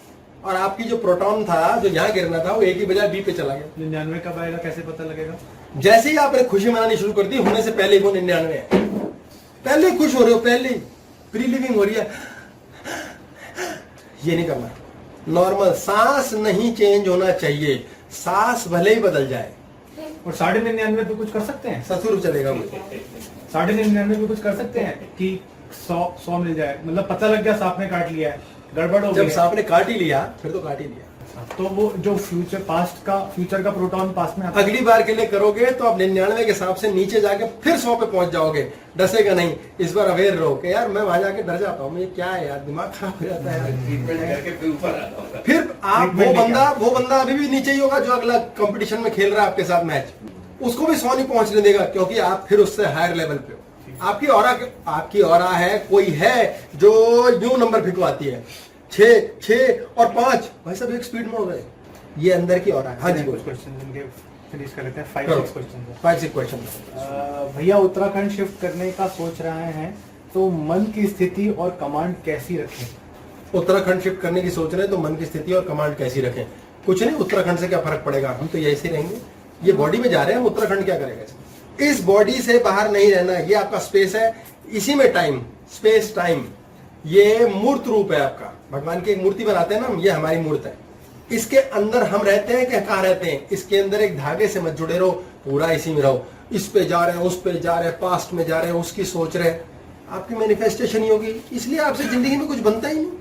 और आपकी जो प्रोटॉन था जो यहाँ गिरना था वो एक ही बजाय बी पे चला गया। 99 कब आएगा, कैसे पता लगेगा? जैसे ही आपने खुशी मनानी शुरू कर दी, होने से पहले ही वो 99 है, पहले ही खुश हो रहे हो, पहले ही प्री लिविंग हो रही है, ये नहीं करना। नॉर्मल सांस नहीं चेंज होना चाहिए, सांस भले ही बदल जाए। और 99.5 पे कुछ कर सकते हैं? ससुर चलेगा वो, 99.5 पे कुछ कर सकते हैं कि 100 मिल जाए, मतलब पता लग गया सांप ने काट लिया है, गड़बड़ हो गई जब है। सांप ने काट ही लिया फिर तो काट ही लिया। तो वो जो फ्यूचर का प्रोटॉन पास में आता है, अगली बार के लिए करोगे तो आप 99 के सांप से नीचे जाके फिर 100 पे पहुंच जाओगे, डसेगा नहीं। इस बार अवेयर रहो कि यार मैं वहां जाके डर जाता हूँ, ये क्या है यार, दिमाग खराब हो जाता है यार। ट्रीटमेंट करके फिर ऊपर आता होगा। फिर आप वो बंदा अभी भी नीचे ही होगा जो अगला कंपटीशन में खेल रहा है आपके साथ मैच, उसको भी 100 नहीं पहुंचने देगा, क्योंकि आप फिर उससे हायर लेवल पे हो। आपकी ऑरा है, कोई है जो यूं नंबर भिजवाती है 6 और 5, भाई साहब एक स्पीड में हो गए, ये अंदर की ऑरा है। हाँ जी, क्वेश्चन जिनके फिनिश कर लेते हैं, 5-6 क्वेश्चन। 5-6 क्वेश्चन। भैया उत्तराखंड शिफ्ट करने का सोच रहे हैं तो मन की स्थिति और कमांड कैसी रखें? उत्तराखंड शिफ्ट करने की सोच रहे हैं तो मन की स्थिति और कमांड कैसी रखें? कुछ नहीं, उत्तराखंड से क्या फर्क पड़ेगा, हम तो ऐसे ही रहेंगे। ये बॉडी में जा रहे हैं, उत्तराखंड क्या करेगा? इस बॉडी से बाहर नहीं रहना, ये आपका स्पेस है, इसी में टाइम, स्पेस टाइम, ये मूर्त रूप है आपका। भगवान की एक मूर्ति बनाते हैं ना, ये हमारी मूर्त है, इसके अंदर हम रहते हैं कि कहाँ रहते हैं? इसके अंदर एक धागे से मत जुड़े रहो, पूरा इसी में रहो। इस पे जा रहे हैं, उस पे जा रहे हैं, पास्ट में जा रहे हैं, उसकी सोच रहे हैं, आपकी मैनिफेस्टेशन ही होगी। इसलिए आपसे जिंदगी में कुछ बनता ही नहीं।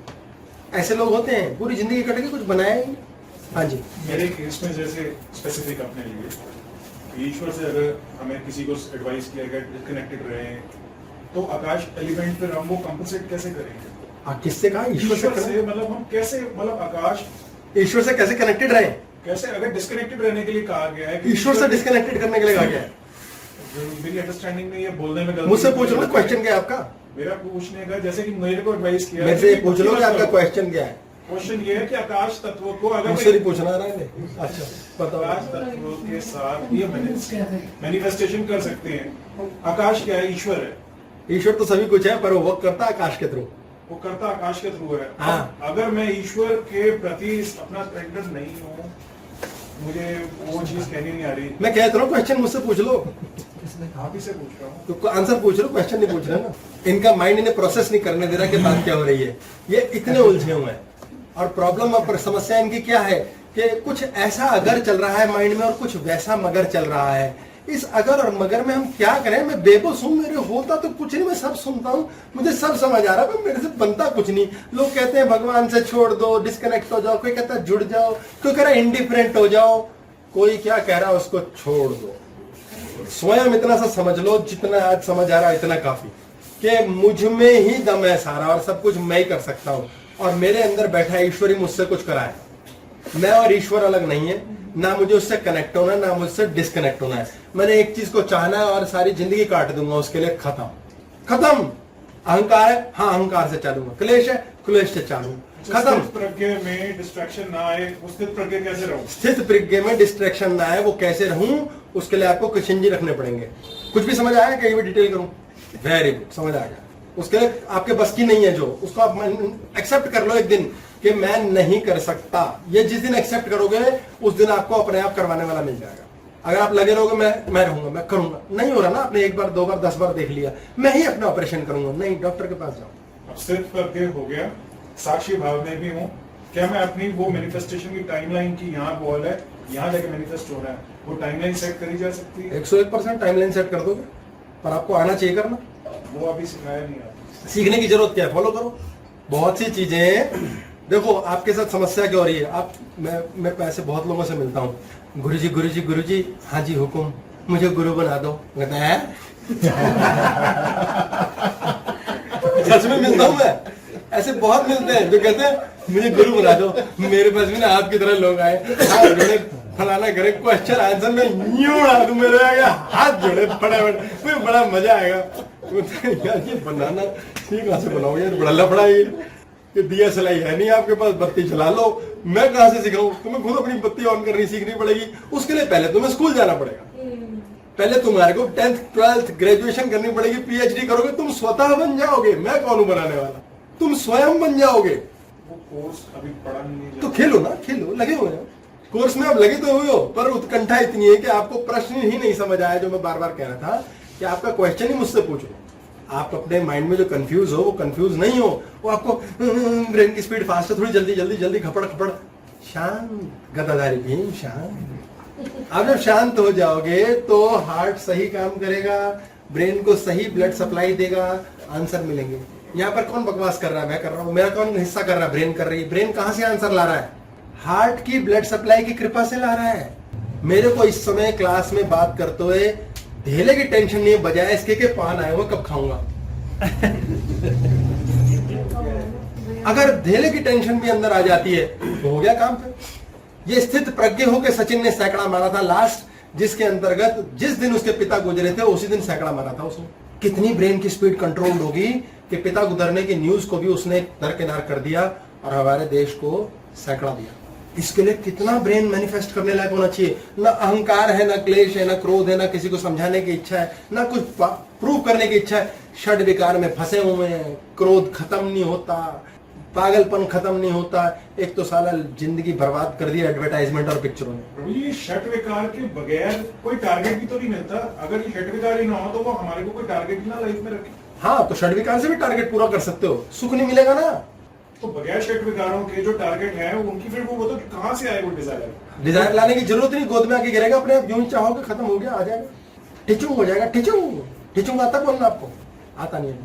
ऐसे लोग होते हैं पूरी जिंदगी कटेगी, कुछ बनाया ही नहीं। हाँ जी, मेरे केस में जैसे स्पेसिफिक अपने लिए ईश्वर से अगर हमें किसी को एडवाइस किया गया डिस्कनेक्टेड रहे तो आकाश एलिमेंट पर हम वो कंपनसेट कैसे करेंगे? किससे कहा? ईश्वर से। मतलब हम कैसे, मतलब आकाश ईश्वर से कैसे कनेक्टेड रहे? कैसे, अगर डिस्कनेक्टेड रहने के लिए कहा गया है कि ईश्वर से डिस्कनेक्टेड करने के लिए कहा गया है? मेरी अंडरस्टैंडिंग में ये बोलने में गलती। मुझसे पूछ लो क्वेश्चन क्या है आपका? मेरा पूछने का, जैसे कि मेरे को एडवाइस किया, मेरे से पूछ लो कि आपका क्वेश्चन क्या है। क्वेश्चन ये है कि आकाश तत्व को अगर मुझसे नहीं पूछना रहा है। अच्छा बताओ। आकाश तत्व के साथ ये मैनिफेस्टेशन कर सकते हैं। आकाश क्या है? ईश्वर है। ईश्वर तो सभी कुछ है, पर वो वर्क करता है आकाश के थ्रू। वो करता आकाश के थ्रू है। हाँ। अगर मैं ईश्वर के प्रति अपना सरेंडर नहीं हूँ, मुझे वो चीज कहनी नहीं आ रही। मैं कहता हूँ क्वेश्चन मुझसे पूछ लो, आप ही से पूछ रहा हूँ। तो आंसर पूछ लो, क्वेश्चन नहीं पूछ रहे ना। इनका माइंड इन्हें प्रोसेस नहीं करने दे रहा कि बात क्या हो रही है, ये इतने उलझे हुए हैं। और प्रॉब्लम और समस्या इनकी क्या है कि कुछ ऐसा अगर चल रहा है माइंड में और कुछ वैसा मगर चल रहा है। इस अगर और मगर में हम क्या करें? मैं बेबस हूं, मेरे होता तो कुछ नहीं, मैं सब सुनता हूं, मुझे सब समझ आ रहा है, पर मेरे से बनता कुछ नहीं। लोग कहते हैं भगवान से छोड़ दो, डिस्कनेक्ट हो जाओ, कोई कहता है जुड़ जाओ, कोई कह रहा है इंडिफरेंट हो जाओ, कोई क्या कह रहा है उसको छोड़ दो। स्वयं इतना सा समझ लो, जितना आज समझ आ रहा है इतना काफी, कि मुझ में ही दम है सारा और सब कुछ मैं ही कर सकता हूँ, और मेरे अंदर बैठा ईश्वर ही मुझसे कुछ कराए। मैं और ईश्वर अलग नहीं है, ना मुझे उससे कनेक्ट होना, ना मुझसे डिस्कनेक्ट होना है। मैंने एक चीज को चाहना है और सारी जिंदगी काट दूंगा उसके लिए, खत्म। अहंकार है, हाँ अहंकार से चलूंगा, क्लेश है, क्लेश से चलूंगा, खत्म। स्थित प्रज्ञ में डिस्ट्रैक्शन ना आए, उस स्थित प्रज्ञ कैसे रहूं? स्थित प्रज्ञ में डिस्ट्रैक्शन ना आए, वो कैसे रहूं, उसके लिए आपको कृष्ण जी रखने पड़ेंगे। कुछ भी समझ आया? कहीं भी डिटेल करूं? वेरी गुड, समझ आ गया। उसके लिए आपके बस की नहीं है, जो उसको आप एक्सेप्ट कर लो एक दिन कि मैं नहीं कर सकता। ये जिस दिन एक्सेप्ट करोगे उस दिन आपको अपने आप करवाने वाला मिल जाएगा। अगर आप लगे रहोगे मैं रहूंगा, मैं करूंगा, नहीं हो रहा ना, आपने 1 बार 2 बार 10 बार देख लिया, मैं ही अपना ऑपरेशन करूंगा, नहीं डॉक्टर के पास जाओ। अब स्थित प्रज्ञ हो गया, साक्षी भाव में भी हूँ, क्या मैं अपनी वो मैनिफेस्टेशन की टाइमलाइन की यहाँ बॉल है, यहाँ जाके मैनिफेस्ट हो रहा है, वो टाइमलाइन सेट करी जा सकती है? 101% टाइमलाइन सेट कर दोगे, पर आपको आना चाहिए करना। वो अभी सिखाया नहीं आता। सीखने की जरूरत क्या है? फॉलो करो। बहुत सी चीजें देखो आपके साथ समस्या क्या हो रही है। आप मैं ऐसे बहुत लोगों से मिलता हूँ, गुरुजी, हाँ जी हुकुम, मुझे गुरु बना दो। कहता है सच में मिलता हूँ मैं, ऐसे बहुत मिलते हैं जो कहते हैं मुझे गुरु बना दो। मेरे पास भी ना आपकी तरह लोग आए, हाथ जोड़े, फलाना करे, क्वेश्चन आंसर में यूं उड़ा दूं, मेरे आगे हाथ जोड़े फटाफट, मुझे बड़ा मजा आएगा। यार ये बनाना ये कहाँ से बनाओ यार, बड़ा लफड़ा ये दिया सलाई है नहीं आपके पास, बत्ती चला लो। मैं कहाँ से सिखाऊं? तुम्हें खुद अपनी बत्ती ऑन करनी सीखनी पड़ेगी। उसके लिए पहले तुम्हें स्कूल जाना पड़ेगा, पहले तुम्हारे को 10th 12th ग्रेजुएशन करनी पड़ेगी, पीएचडी करोगे, तुम स्वतः बन जाओगे। मैं कौन हूं बनाने वाला, तुम स्वयं बन जाओगे। वो कोर्स अभी पढ़ा नहीं तो खेलो ना, खेलो, लगे हुए हो कोर्स में, अब लगे तो हुए हो, पर उत्कंठा इतनी है कि आपको प्रश्न ही नहीं समझ आया। जो मैं बार बार कह रहा था कि आपका क्वेश्चन ही मुझसे पूछ लो। आप अपने माइंड में जो कंफ्यूज हो वो कंफ्यूज नहीं हो, वो आपको ब्रेन की स्पीड फास्ट है, थोड़ी जल्दी खपड़ खपड़। शांत गदाधारी भीम, शांत। आप जब शांत हो जाओगे तो हार्ट सही काम करेगा, ब्रेन को सही ब्लड सप्लाई देगा, आंसर मिलेंगे। यहाँ पर कौन बकवास कर रहा है? मैं कर रहा हूँ। मेरा कौन हिस्सा कर रहा है? ब्रेन कर रही है। ब्रेन कहाँ से आंसर ला रहा है? हार्ट की ब्लड सप्लाई की कृपा से ला रहा है। मेरे को इस समय क्लास में बात करते हुए धेले की टेंशन नहीं है, बजाय इसके के पान आए हुए कब खाऊंगा। अगर धेले की टेंशन भी अंदर आ जाती है तो हो गया काम। फिर ये स्थित प्रज्ञ हो के सचिन ने सैकड़ा मारा था लास्ट, जिसके अंतर्गत जिस दिन उसके पिता गुजरे थे उसी दिन सैकड़ा मारा था उसने। कितनी ब्रेन की स्पीड कंट्रोल्ड होगी कि पिता गुजरने की न्यूज को भी उसने दरकिनार कर दिया और हमारे देश को सैकड़ा दिया। इसके लिए कितना ब्रेन मैनिफेस्ट करने लायक होना चाहिए। ना अहंकार है, ना क्लेश है, ना क्रोध है, ना किसी को समझाने की इच्छा है, ना कुछ प्रूव करने की इच्छा है। षड विकार में फंसे हुए हैं, क्रोध खत्म नहीं होता, पागलपन खत्म नहीं होता। एक तो साला जिंदगी बर्बाद कर दिया एडवर्टाइजमेंट और पिक्चरों ने। प्रभु जी, षट विकार के बगैर कोई टारगेट भी तो नहीं मिलता। अगर ये षट विकार ही ना हो तो वो हमारे को कोई टारगेट ना लाइफ में रखे। हाँ, तो षड विकार से भी टारगेट पूरा कर सकते हो, सुख नहीं मिलेगा ना। तो बगैर षट विकारों के जो टारगेट है उनकी फिर वो तो कहाँ से आए वो डिजायर? डिजायर लाने की जरूरत नहीं, गोद में आके गिरेगा अपने आप। यूं ही चाहोगे खत्म हो गया, आ जाएगा, टिचुंग हो जाएगा। टिचुंग आता बोलना आपको? आता नहीं है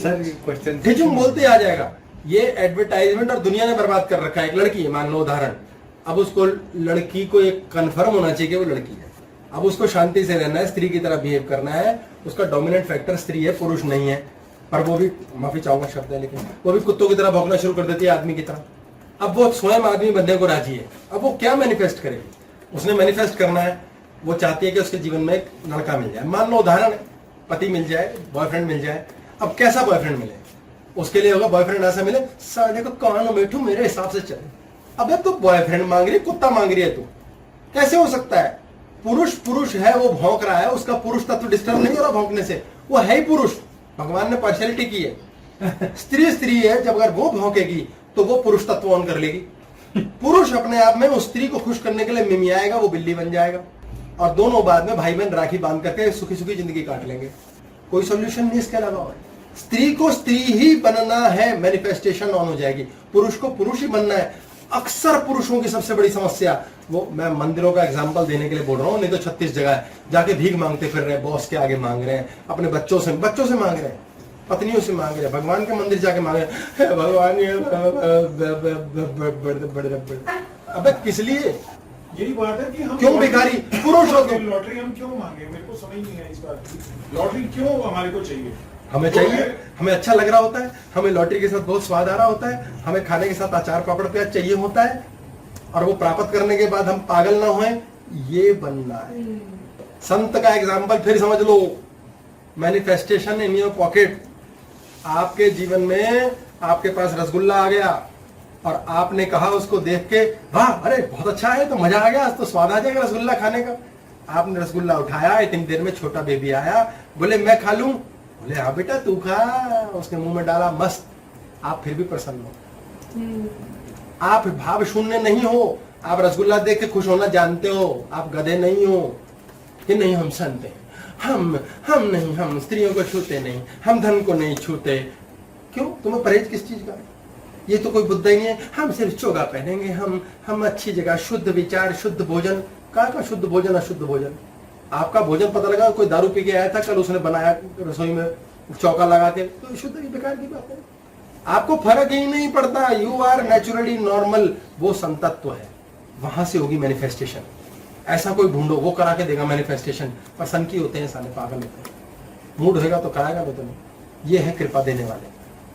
सर क्वेश्चन टिचुंग बोलते ही आ जाएगा। ये एडवर्टाइजमेंट और दुनिया ने बर्बाद कर रखा है। एक लड़की है, मान लो उदाहरण, अब उसको लड़की को एक कंफर्म होना चाहिए कि वो लड़की है। अब उसको शांति से रहना है, स्त्री की तरह बिहेव करना है। उसका डोमिनेंट फैक्टर स्त्री है, पुरुष नहीं है। पर वो भी, माफी चाहूंगा शब्द है, लेकिन वो भी कुत्तों की तरह भौंकना शुरू कर देती है आदमी की तरह। अब वो स्वयं आदमी बनने को राजी है। अब वो क्या मैनिफेस्ट करेगी? उसने मैनिफेस्ट करना है, वो चाहती है कि उसके जीवन में एक लड़का मिल जाए। मान लो उदाहरण है, पति मिल जाए, बॉयफ्रेंड मिल जाए। अब कैसा बॉयफ्रेंड मिले? उसके लिए होगा बॉयफ्रेंड ऐसा मिले, साले को कान बैठू मेरे हिसाब से चले। अब तो बॉयफ्रेंड मांग रही, कुत्ता मांग रही है तू, कैसे हो सकता है? पुरुष है, वो भौंक रहा है, उसका पुरुष तत्व डिस्टर्ब नहीं हो रहा भौंकने से, वो है ही पुरुष। भगवान ने पार्शियलिटी की है। स्त्री है, जब अगर वो भौंकेगी तो वो पुरुष तत्व ऑन कर लेगी। पुरुष अपने आप में उस स्त्री को खुश करने के लिए मिमियाएगा, वो बिल्ली बन जाएगा, और दोनों बाद में भाई बहन राखी बांध करके सुखी सुखी जिंदगी काट लेंगे। कोई सोल्यूशन नहीं इसके अलावा। और स्त्री को स्त्री ही बनना है, मैनिफेस्टेशन ऑन हो जाएगी। पुरुष को पुरुष ही बनना है। अक्सर पुरुषों की सबसे बड़ी समस्या, वो मैं मंदिरों का एग्जांपल देने के लिए बोल रहा हूँ, नहीं तो 36 जगह है जाके भीख मांगते फिर रहे हैं, बॉस के आगे मांग रहे हैं, अपने बच्चों से मांग रहे हैं, पत्नियों से मांग रहे हैं, भगवान के मंदिर जाके मांग रहे हैं, भगवान अबे किस लिए? यही बात है कि हम क्यों भिखारी पुरुष हो तुम? लॉटरी हम क्यों मांगे? मेरे को समझ नहीं है इस बात की। लॉटरी क्यों हमारे को चाहिए? हमें चाहिए, हमें अच्छा लग रहा होता है, हमें लॉटरी के साथ बहुत स्वाद आ रहा होता है, हमें खाने के साथ अचार पापड़ प्याज चाहिए होता है, और वो प्राप्त करने के बाद हम पागल ना होए, ये बनना है। संत का एग्जाम्पल फिर समझ लो, मैनिफेस्टेशन इन योर पॉकेट। आपके जीवन में आपके पास रसगुल्ला आ गया और आपने कहा उसको देख के, वाह अरे बहुत अच्छा है, तो मजा आ गया, आज तो स्वाद आ जाएगा रसगुल्ला खाने का। आपने रसगुल्ला उठाया, इतनी देर में छोटा बेबी आया, बोले मैं खा लूं, बोले हाँ बेटा तू खा, उसके मुंह में डाला, मस्त। आप फिर भी प्रसन्न हो, आप भाव शून्य नहीं हो, आप रसगुल्ला देख के खुश होना जानते हो, आप गधे नहीं हो कि नहीं हम संत हैं, हम नहीं, हम स्त्रियों को छूते नहीं, हम धन को नहीं छूते। क्यों? तुम्हें परहेज किस चीज का? ये तो कोई बुद्धा ही नहीं है, हम सिर्फ चोगा पहनेंगे, हम अच्छी जगह, शुद्ध विचार, शुद्ध भोजन। कहाँ का शुद्ध भोजन, अशुद्ध भोजन? आपका भोजन पता लगा कोई दारू पी के आया था, कल उसने बनाया रसोई में चौका लगा के, तो शुद्ध की बेकार की बात है। आपको फर्क ही नहीं पड़ता, यू आर नेचुरली नॉर्मल, वो संतत्व है, वहां से होगी मैनिफेस्टेशन। ऐसा कोई ढूंढो वो करा के देगा मैनिफेस्टेशन, पर सन की होते हैं, साले पागल होते हैं, मूड होएगा तो कराएगा नहीं तो नहीं। ये है कृपा देने वाले,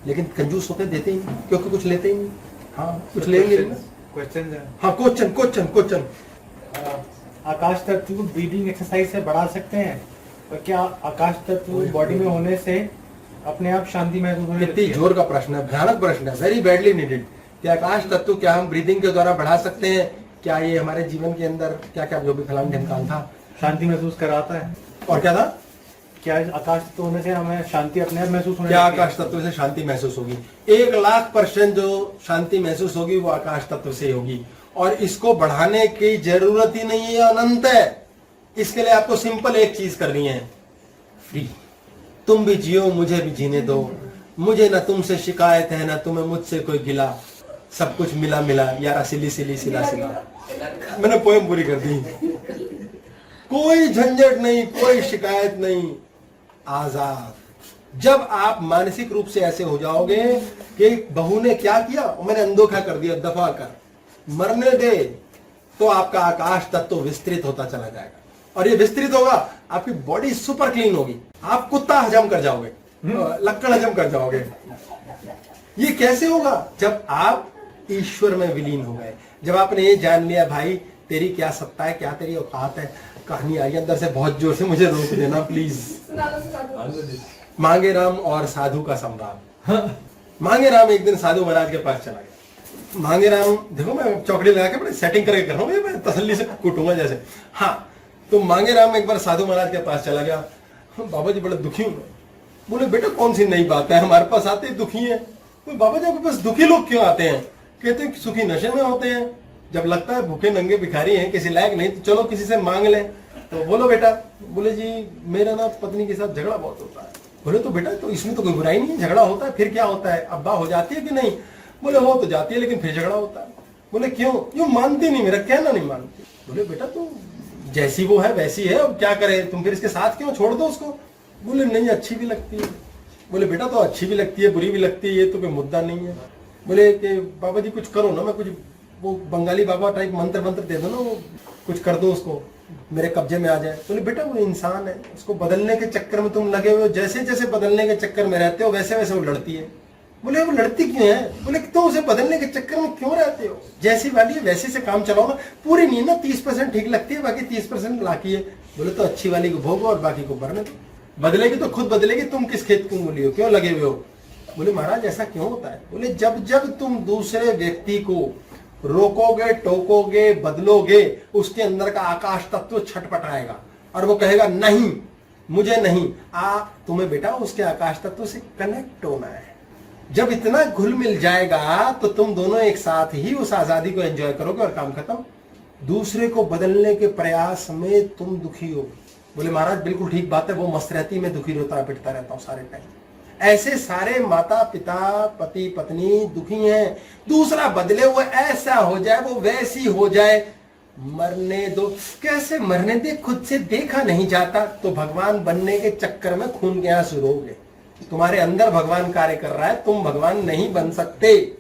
लेकिन कंजूस होते देते ही नहीं, क्योंकि कुछ लेते ही नहीं। हाँ कुछ लेंगे नहीं ना। क्वेश्चन है, हाँ क्वेश्चन क्वेश्चन क्वेश्चन। आकाश तत्व को ब्रीदिंग एक्सरसाइज से बढ़ा सकते हैं, और क्या आकाश तत्व बॉडी में होने से अपने आप शांति महसूस होने लगती कितनी है? जोर का प्रश्न है, भयानक प्रश्न है, वेरी बैडली नीडेड। कि आकाश तत्व क्या हम ब्रीदिंग के द्वारा बढ़ा सकते हैं? क्या ये हमारे जीवन के अंदर क्या क्या जो भी फलान ढमकान था शांति महसूस कराता है? और क्या था? क्या आकाश तत्व होने से हमें शांति अपने आप महसूस होने क्या लगती है? आकाश तत्व से शांति महसूस होगी? 1,00,000% जो शांति महसूस होगी वो आकाश तत्व से होगी, और इसको बढ़ाने की जरूरत ही नहीं है, अनंत है। इसके लिए आपको सिंपल एक चीज करनी है, फ्री। तुम भी जियो, मुझे भी जीने दो, मुझे ना तुमसे शिकायत है ना तुम्हें मुझसे कोई गिला, सब कुछ मिला मिला यारा, सिली सिली सिला सिला। मैंने पोएम पूरी कर दी। कोई झंझट नहीं, कोई शिकायत नहीं, आजाद। जब आप मानसिक रूप से ऐसे हो जाओगे कि बहू ने क्या किया मैंने अनदेखा कर दिया, दफा कर, मरने दे, तो आपका आकाश तत्व विस्तृत होता चला जाएगा, और ये विस्तृत होगा, आपकी बॉडी सुपर क्लीन होगी, आप कुत्ता हजम कर जाओगे, लक्कड़ हजम कर जाओगे। ये कैसे होगा? जब आप ईश्वर में विलीन हो गए, जब आपने ये जान लिया भाई तेरी क्या सत्ता है, क्या तेरी औकात है। कहानी आई अंदर से बहुत जोर से, मुझे रोक देना प्लीज। मांगे राम और साधु का संवाद। मांगे राम एक दिन साधु महाराज के पास चला गया। मांगे राम, देखो मैं चौकड़ी लगा के बड़े सेटिंग करके कर रहा हूँ, मैं तसल्ली से कूटूंगा जैसे। हाँ, तो मांगे राम एक बार साधु महाराज के पास चला गया। बाबा जी बड़ा दुखी हूँ। बोले बेटा कौन सी नई बात है, हमारे पास आते ही दुखी है। तो बाबा जी आपके पास दुखी लोग क्यों आते हैं? कहते हैं सुखी नशे में होते हैं, जब लगता है भूखे नंगे भिखारी हैं, किसी लायक नहीं, तो चलो किसी से मांग लें। तो बोलो बेटा। बोले जी मेरा ना पत्नी के साथ झगड़ा बहुत होता है। बोले तो बेटा तो इसमें तो कोई बुराई नहीं है, झगड़ा होता है, फिर क्या होता है, अब्बा हो जाती है कि नहीं? बोले हो तो जाती है, लेकिन फिर झगड़ा होता है। बोले क्यों? यूं मानती नहीं, मेरा कहना नहीं मानती। बोले बेटा तो जैसी वो है वैसी है, अब क्या करे, तुम फिर इसके साथ क्यों, छोड़ दो उसको। बोले नहीं अच्छी भी लगती है। बोले बेटा तो अच्छी भी लगती है बुरी भी लगती है, ये तो कोई मुद्दा नहीं है। बोले कि बाबा जी कुछ करो ना, मैं कुछ वो बंगाली बाबा टाइप मंत्र मंत्र दे दो ना, वो कुछ कर दो उसको, मेरे कब्जे में आ जाए। बोले बेटा वो इंसान है, उसको बदलने के चक्कर में तुम लगे हुए हो, जैसे जैसे बदलने के चक्कर में रहते हो वैसे वैसे वो लड़ती है। बोले वो लड़ती क्यों है? बोले तो उसे बदलने के चक्कर में क्यों रहते हो, जैसी वाली है वैसे से काम चलाओ ना, पूरी नहीं ना 30% ठीक लगती है, बाकी 30% लाकी है। बोले तो अच्छी वाली को भोगो और बाकी को भरने दो, बदलेगी तो खुद बदलेगी, तुम किस खेत की मूली हो, क्यों लगे हुए हो? बोले महाराज ऐसा क्यों होता है? बोले जब जब तुम दूसरे व्यक्ति को रोकोगे, टोकोगे, बदलोगे, उसके अंदर का आकाश तत्व छटपटाएगा और वो कहेगा नहीं मुझे नहीं। तुम्हें बेटा उसके आकाश तत्व से कनेक्ट होना है। जब इतना घुल मिल जाएगा तो तुम दोनों एक साथ ही उस आजादी को एंजॉय करोगे और काम खत्म। दूसरे को बदलने के प्रयास में तुम दुखी हो। बोले महाराज बिल्कुल ठीक बात है, वो मस्त रहती, मैं दुखी रोता पिटता रहता हूँ सारे टाइम। ऐसे सारे माता पिता पति पत्नी दुखी हैं, दूसरा बदले हुए ऐसा हो जाए, वो वैसी हो जाए, मरने दो। कैसे मरने दे? खुद से देखा नहीं जाता तो भगवान बनने के चक्कर में खून के आंसू रोगे। तुम्हारे अंदर भगवान कार्य कर रहा है, तुम भगवान नहीं बन सकते।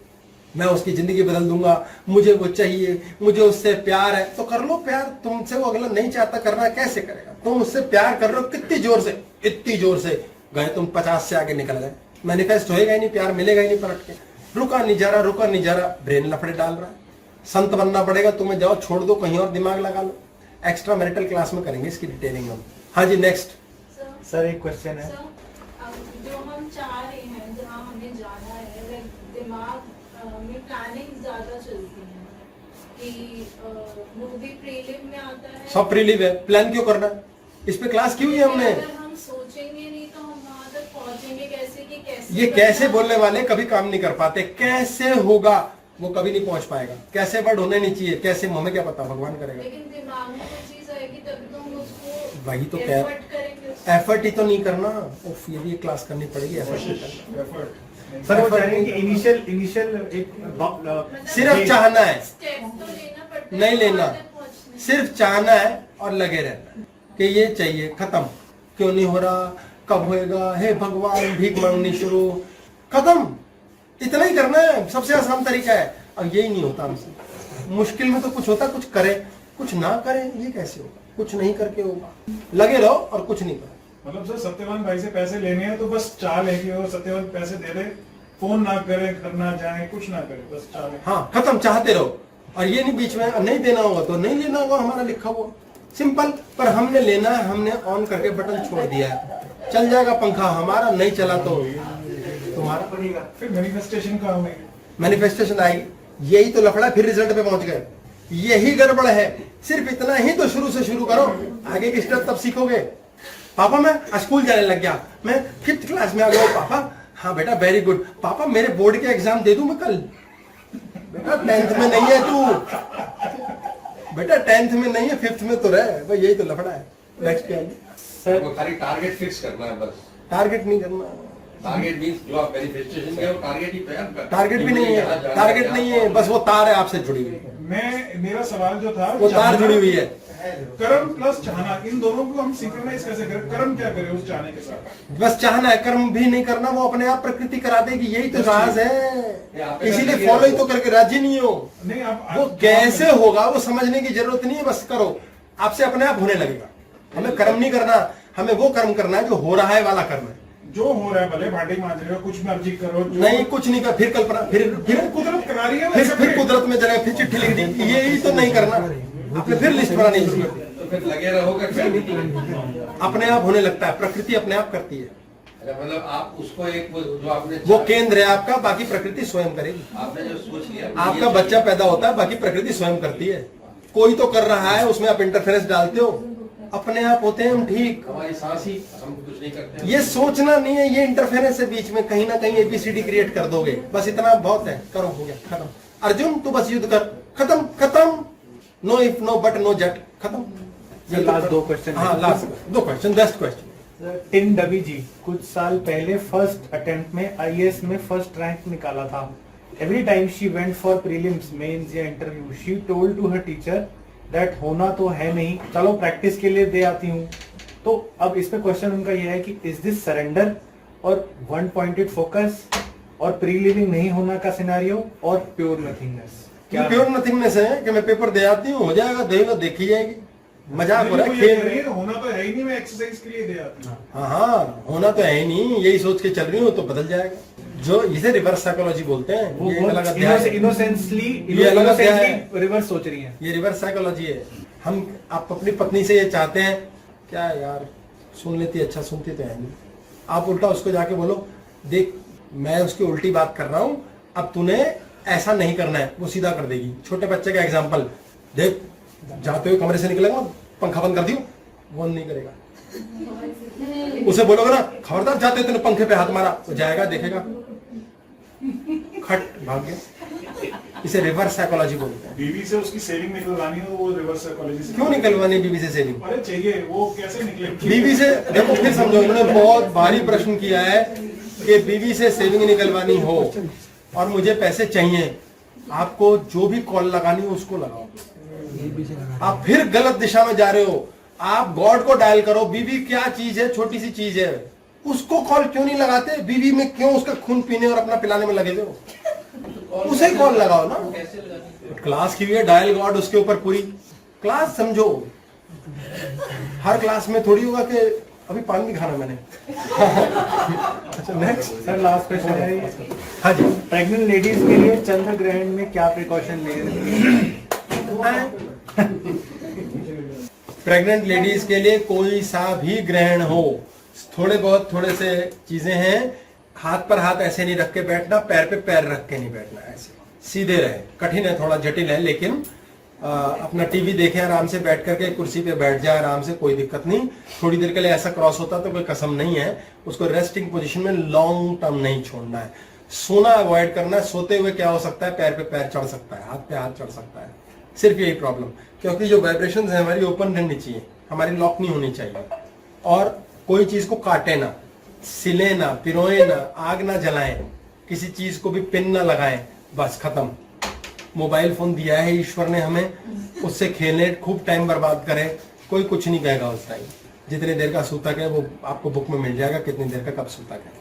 मैं उसकी जिंदगी बदल दूंगा, मुझे वो चाहिए, मुझे उससे प्यार है, तो कर लो प्यार। तुमसे वो अगला नहीं चाहता करना, कैसे करेगा? तुम उससे प्यार कर रहे हो कितनी जोर से, इतनी जोर से गए तुम 50 से आगे निकल गए, मैनिफेस्ट होएगा ही नहीं, प्यार मिलेगा ही नहीं पलट के। रुका नहीं जा रहा, रुका नहीं जा रहा, ब्रेन लफड़े डाल रहा है। संत बनना पड़ेगा तुम्हें, जाओ छोड़ दो, कहीं और दिमाग लगा लो। एक्स्ट्रा मैरिटल क्लास में करेंगे इसकी डिटेलिंग हम। हाँ जी नेक्स्ट। सर एक क्वेश्चन है, जो हम चाह रहे हैं जहाँ हमें जाना है, दिमाग में प्लानिंग ज्यादा चलती है कि वो भी प्रीलिम में आता है, सब प्रीलिव है, प्लान क्यों करना? इस पे क्लास क्यों है हमने? अगर हम सोचेंगे नहीं तो हम वहां तक पहुंचेंगे कैसे? कि कैसे ये कैसे बोलने वाले कभी काम नहीं कर पाते। कैसे होगा वो कभी नहीं पहुंच पाएगा। कैसे वर्ड होने नहीं चाहिए, कैसे हमें क्या पता, भगवान करेगा। लेकिन दिमाग में कोई चीज आएगी तभी तो हम उसको वही तो एफर्ट करेंगे। एफर्ट ही तो नहीं करना। उफ, ये भी क्लास करनी पड़ेगी। एफर्ट नहीं करना। एफर्ट सर वो कह रहे हैं कि इनिशियल एक सिर्फ चाहना है, स्टेप्स तो लेना पड़ता है, नहीं लेना, वहां तक पहुंचने। सिर्फ चाहना है और लगे रहना है कि ये चाहिए, खत्म। क्यों नहीं हो रहा, कब होएगा, हे भगवान, भीख मांगनी शुरू, खत्म। इतना ही करना है, सबसे आसान तरीका है। अब यही नहीं होता हमसे। मुश्किल में तो कुछ होता, कुछ करे, कुछ ना करे, ये कैसे होगा? कुछ नहीं करके होगा। लगे रहो और कुछ नहीं करो। मतलब सर सत्यवान भाई से पैसे लेने हैं तो बस चाल है कि वो सत्यवान पैसे दे दे, फोन ना करे, घर ना जाए, कुछ ना करे, बस चाल है। हाँ, खत्म, चाहते रहो। और ये नहीं बीच में नहीं देना होगा तो नहीं लेना होगा, हमारा लिखा हुआ सिंपल। पर हमने लेना है, हमने ऑन करके बटन छोड़ दिया है, चल जाएगा पंखा हमारा, नहीं चला तो तुम्हारा बनेगा। फिर मैनिफेस्टेशन का होंगे, मैनिफेस्टेशन आएगी। यही तो लफड़ा, फिर रिजल्ट पे पहुंच गए। यही गड़बड़ है। सिर्फ इतना ही तो शुरू से शुरू करो, आगे की स्टेप तब सीखोगे। पापा मैं स्कूल जाने लग गया, मैं 5th क्लास में आ गया। पापा, हाँ बेटा वेरी गुड। पापा मेरे बोर्ड के एग्जाम दे दूं मैं कल? बेटा 10th में नहीं है तू, बेटा 10th में नहीं है, 5th में तो रहे भाई। यही तो लफड़ा है। नेक्स्ट क्या है सर? वो खाली टारगेट फिक्स करना है बस। टारगेट नहीं करना। टारगेट मींस जो आप मैनिफेस्टेशन के टारगेट ही तैयार कर। टारगेट भी नहीं है, टारगेट नहीं है, बस वो तार है आपसे जुड़ी हुई। मेरा सवाल जो था, वो तार जुड़ी हुई है। कर्म प्लस चाहना, इन दोनों को हम सिंक्रोनाइज कैसे करें? कर्म क्या करें उस चाहने के साथ? बस चाहना है, कर्म भी नहीं करना, वो अपने आप प्रकृति करा देगी। यही तो राज है, इसीलिए फॉलो ही तो करके राजी नहीं हो। नहीं, आप वो कैसे होगा वो समझने की जरूरत नहीं है, बस करो, आपसे अपने आप होने लगेगा। हमें कर्म नहीं करना, हमें वो कर्म करना है जो हो रहा है वाला कर्म है। जो हो रहा है, भले भांडे मांज रहे हो, कुछ मर्जी करो, नहीं कुछ नहीं कर, फिर कल्पना, फिर कुदरत करा रही है, फिर कुदरत में जगह, फिर चिट्ठी लिख दी। यही तो नहीं करना, आपने फिर लिस्ट बनानी शुरू कर दी। तो फिर लगे रहोगे, फिर अपने आप होने लगता है, प्रकृति अपने आप करती है। मतलब आप उसको एक जो आपने वो केंद्र है आपका, बाकी प्रकृति स्वयं करेगी। आपने जो सोच लिया, आपका बच्चा पैदा होता है, बाकी प्रकृति स्वयं करती है। कोई तो कर रहा है, उसमें आप इंटरफेरेंस डालते हो, अपने आप होते हैं हम ठीक। हमारी सांस ही, हम कुछ नहीं करते। ये सोचना नहीं है, ये इंटरफेरेंस है बीच में, कहीं ना कहीं एबीसीडी क्रिएट कर दोगे, बस इतना बहुत है। करो, हो गया, खत्म। अर्जुन तू बस युद्ध कर, खत्म खत्म। No if no but no जट, खत्म। ये लास्ट 2 क्वेश्चन। हाँ last 2 question, best question. Tina Dabi ji कुछ साल पहले फर्स्ट अटेम्प्ट में आईएएस में फर्स्ट रैंक निकाला था। Every time she went for prelims, mains या interview, she told to her teacher that होना तो है नहीं, चलो प्रैक्टिस के लिए दे आती हूँ। तो अब इस पे क्वेश्चन उनका यह है कि इज दिस सरेंडर और वन पॉइंटेड फोकस और प्रीलिमिंग नहीं होना का सिनेरियो और प्योर नथिंगनेस? क्या प्योर नथिंगनेस है कि मैं पेपर दे आती हूँ, हो जाएगा, देगा, देखी जाएगी। मजाक हो रहा है, खेल। होना तो है ही नहीं, मैं एक्सरसाइज के लिए दे आती हूँ। हाँ हाँ, होना तो है ही नहीं, यही सोच के चल रही हूँ तो बदल जाएगा। जो इसे रिवर्स साइकोलॉजी बोलते हैं, वो ये अलग अध्याय है। इनोसेंसली ये अलग अध्याय है। रिवर्स सोच रही है, ये रिवर्स साइकोलॉजी है। हम आप अपनी पत्नी से ये चाहते हैं, क्या यार सुन लेती, अच्छा सुनती तो है नहीं। आप उल्टा उसको जाके बोलो, देख मैं उसकी उल्टी बात कर रहा हूँ, अब तूने ऐसा नहीं करना है, वो सीधा कर देगी। छोटे बच्चे का एग्जाम्पल देख, जाते हुए कमरे से निकलेगा, पंखा बंद कर दियो, वो नहीं करेगा। उसे बोलोगे ना, खबरदार जाते हुए तूने पंखे पे हाथ मारा, तो जाएगा, देखेगा, खट भाग गया। इसे रिवर्स साइकोलॉजी बोलते हैं। बीवी से उसकी सेविंग निकलवानी हो, वो रिवर्स साइकोलॉजी से क्यों निकलवानी बीवी से सेविंग? अरे चाहिए, वो कैसे निकलेगी बीवी से? देखो फिर समझो, इन्होंने बहुत भारी प्रश्न किया है कि बीवी से सेविंग निकलवानी हो और मुझे पैसे चाहिए। आपको जो भी कॉल लगानी हो उसको लगाओ। आप फिर गलत दिशा में जा रहे हो। आप गॉड को डायल करो। बीवी क्या चीज है, छोटी सी चीज है, उसको कॉल क्यों नहीं लगाते? बीवी में क्यों उसका खून पीने और अपना पिलाने में लगे हो? उसे कॉल लगाओ ना। क्लास की भी है, डायल गॉड, उसके ऊपर पूरी क्लास समझो। हर क्लास में थोड़ी होगा कि अभी पान नहीं खाना मैंने। अच्छा नेक्स्ट सर लास्ट क्वेश्चन है। हाँ जी, प्रेग्नेंट लेडीज के लिए चंद्र ग्रहण में क्या प्रिकॉशन ले रही है? प्रेग्नेंट लेडीज के लिए कोई सा भी ग्रहण हो, थोड़े से चीजें हैं। हाथ पर हाथ ऐसे नहीं रख के बैठना, पैर पे पैर रख के नहीं बैठना, ऐसे सीधे रहे। कठिन है, थोड़ा जटिल है, लेकिन अपना टीवी देखें, आराम से बैठ करके कुर्सी पे बैठ जाए आराम से, कोई दिक्कत नहीं। थोड़ी देर के लिए ऐसा क्रॉस होता तो कोई कसम नहीं है। उसको रेस्टिंग पोजीशन में लॉन्ग टर्म नहीं छोड़ना है। सोना अवॉइड करना है। सोते हुए क्या हो सकता है, पैर पे पैर चढ़ सकता है, हाथ पे हाथ चढ़ सकता है। सिर्फ यही प्रॉब्लम, क्योंकि जो वाइब्रेशंस है हमारी ओपन रहनी चाहिए, हमारी लॉक नहीं होनी चाहिए। और कोई चीज को काटे ना, सिले ना, पिरोए ना, आग ना जलाएं, किसी चीज को भी पिन ना लगाएं, बस खत्म। मोबाइल फोन दिया है ईश्वर ने हमें, उससे खेलें, खूब टाइम बर्बाद करें, कोई कुछ नहीं कहेगा उस टाइम। जितनी देर का सूतक है वो आपको बुक में मिल जाएगा, कितनी देर का कब सूतक है।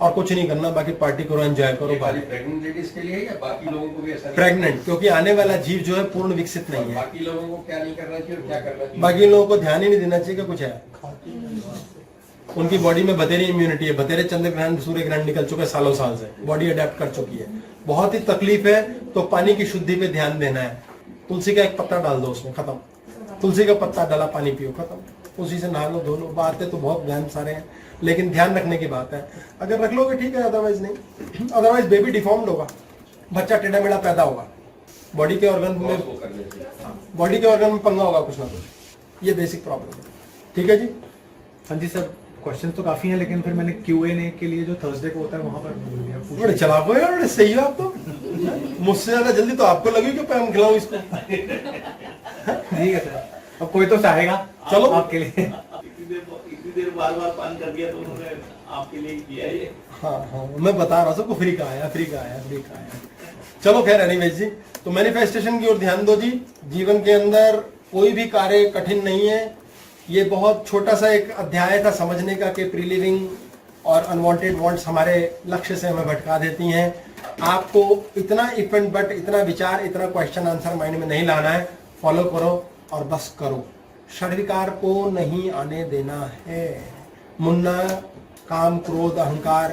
और कुछ नहीं करना, बाकी पार्टी करो, एंजॉय करो। ये खाली प्रेग्नेंट लेडीज के लिए या बाकी लोगों को भी ऐसा नहीं? प्रेग्नेंट, क्योंकि आने वाला जीव जो है पूर्ण विकसित और नहीं है। बाकी लोगों को क्या नहीं करना चाहिए और क्या करना चाहिए? बाकी लोगों को ध्यान ही नहीं देना चाहिए कि कुछ है। उनकी बॉडी में बतेरी इम्यूनिटी है, बतेरे चंद्र ग्रहण सूर्य ग्रहण निकल चुके सालों साल से, बॉडी अडेप्ट कर चुकी है। बहुत ही तकलीफ है, तो पानी की शुद्धि पे ध्यान देना है। तुलसी का एक पत्ता डाल दो उसमें, खत्म। तुलसी का पत्ता डाला, पानी पियो, खत्म। उसी से नहा लो, धो लो। बातें तो बहुत ज्ञान सारे हैं, लेकिन ध्यान रखने की बात है। अगर रख लोगे ठीक है, अदरवाइज नहीं। अदरवाइज बेबी डिफॉर्म्ड होगा, बच्चा टेढ़ा मेढ़ा पैदा होगा, बॉडी के ऑर्गन में वो करने चाहिए। बॉडी के ऑर्गन में पंगा होगा कुछ ना कुछ। ये बेसिक प्रॉब्लम है। ठीक है जी। हाँ जी सर, क्वेश्चन तो काफी हैं, लेकिन फिर मैंने Q&A के लिए जो थर्सडे को होता है वहां पर बोल दिया। पूछ बड़े चलाक हो यार, बड़े सही हो आप तो। मुझसे ज्यादा जल्दी तो आपको लगी कि पैम खिलाऊं इसको। ठीक है सर, अब कोई तो चाहेगा चलो। आपके लिए। इतनी देर बार पान कर दिया तो उन्होंने आपके लिए किया ये। हाँ, मैं बता रहा हूँ सबको, फ्री का आया, फ्री का आया, फ्री का आया। चलो खैर, एनीवेज जी, तो मैनिफेस्टेशन की ओर ध्यान दो जी। जीवन के अंदर कोई भी कार्य कठिन नहीं है। ये बहुत छोटा सा एक अध्याय था समझने का कि प्री लिविंग और अनवांटेड वांट्स हमारे लक्ष्य से हमें भटका देती हैं। आपको इतना इफेंट बट इतना विचार, इतना क्वेश्चन आंसर माइंड में नहीं लाना है। फॉलो करो और बस करो। षड्विकार को नहीं आने देना है। मुन्ना काम क्रोध अहंकार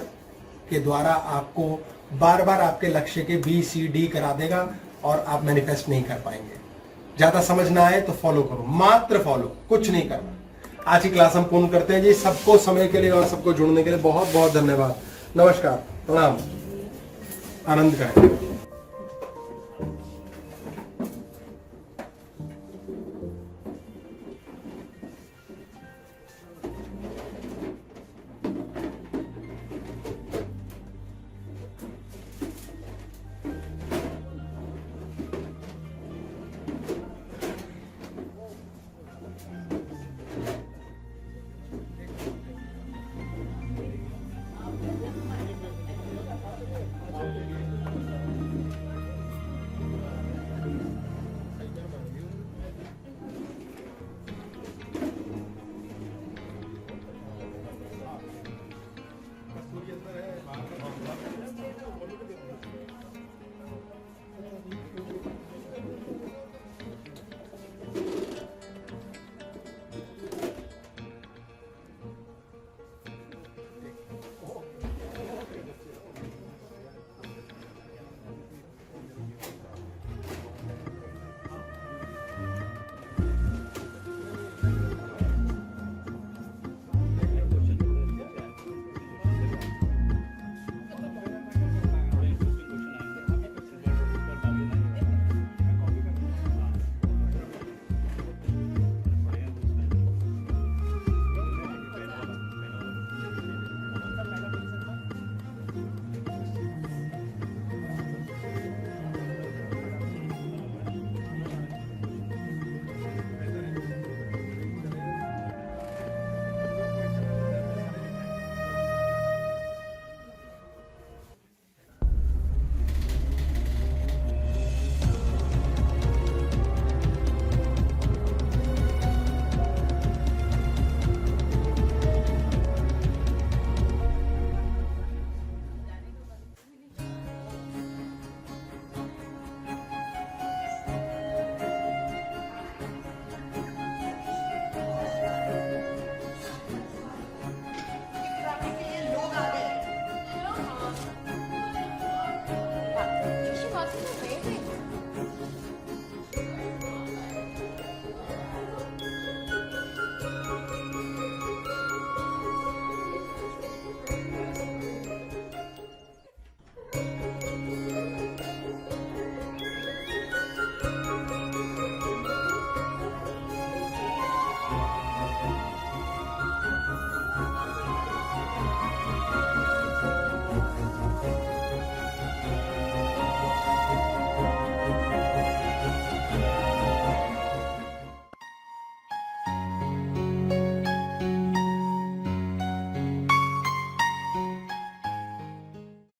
के द्वारा आपको बार बार आपके लक्ष्य के BCD करा देगा और आप मैनिफेस्ट नहीं कर पाएंगे। ज्यादा समझ ना आए तो फॉलो करो, मात्र फॉलो, कुछ नहीं करना। आज की क्लास हम पूर्ण करते हैं जी। सबको समय के लिए और सबको जुड़ने के लिए बहुत बहुत धन्यवाद। नमस्कार, प्रणाम, आनंद का है।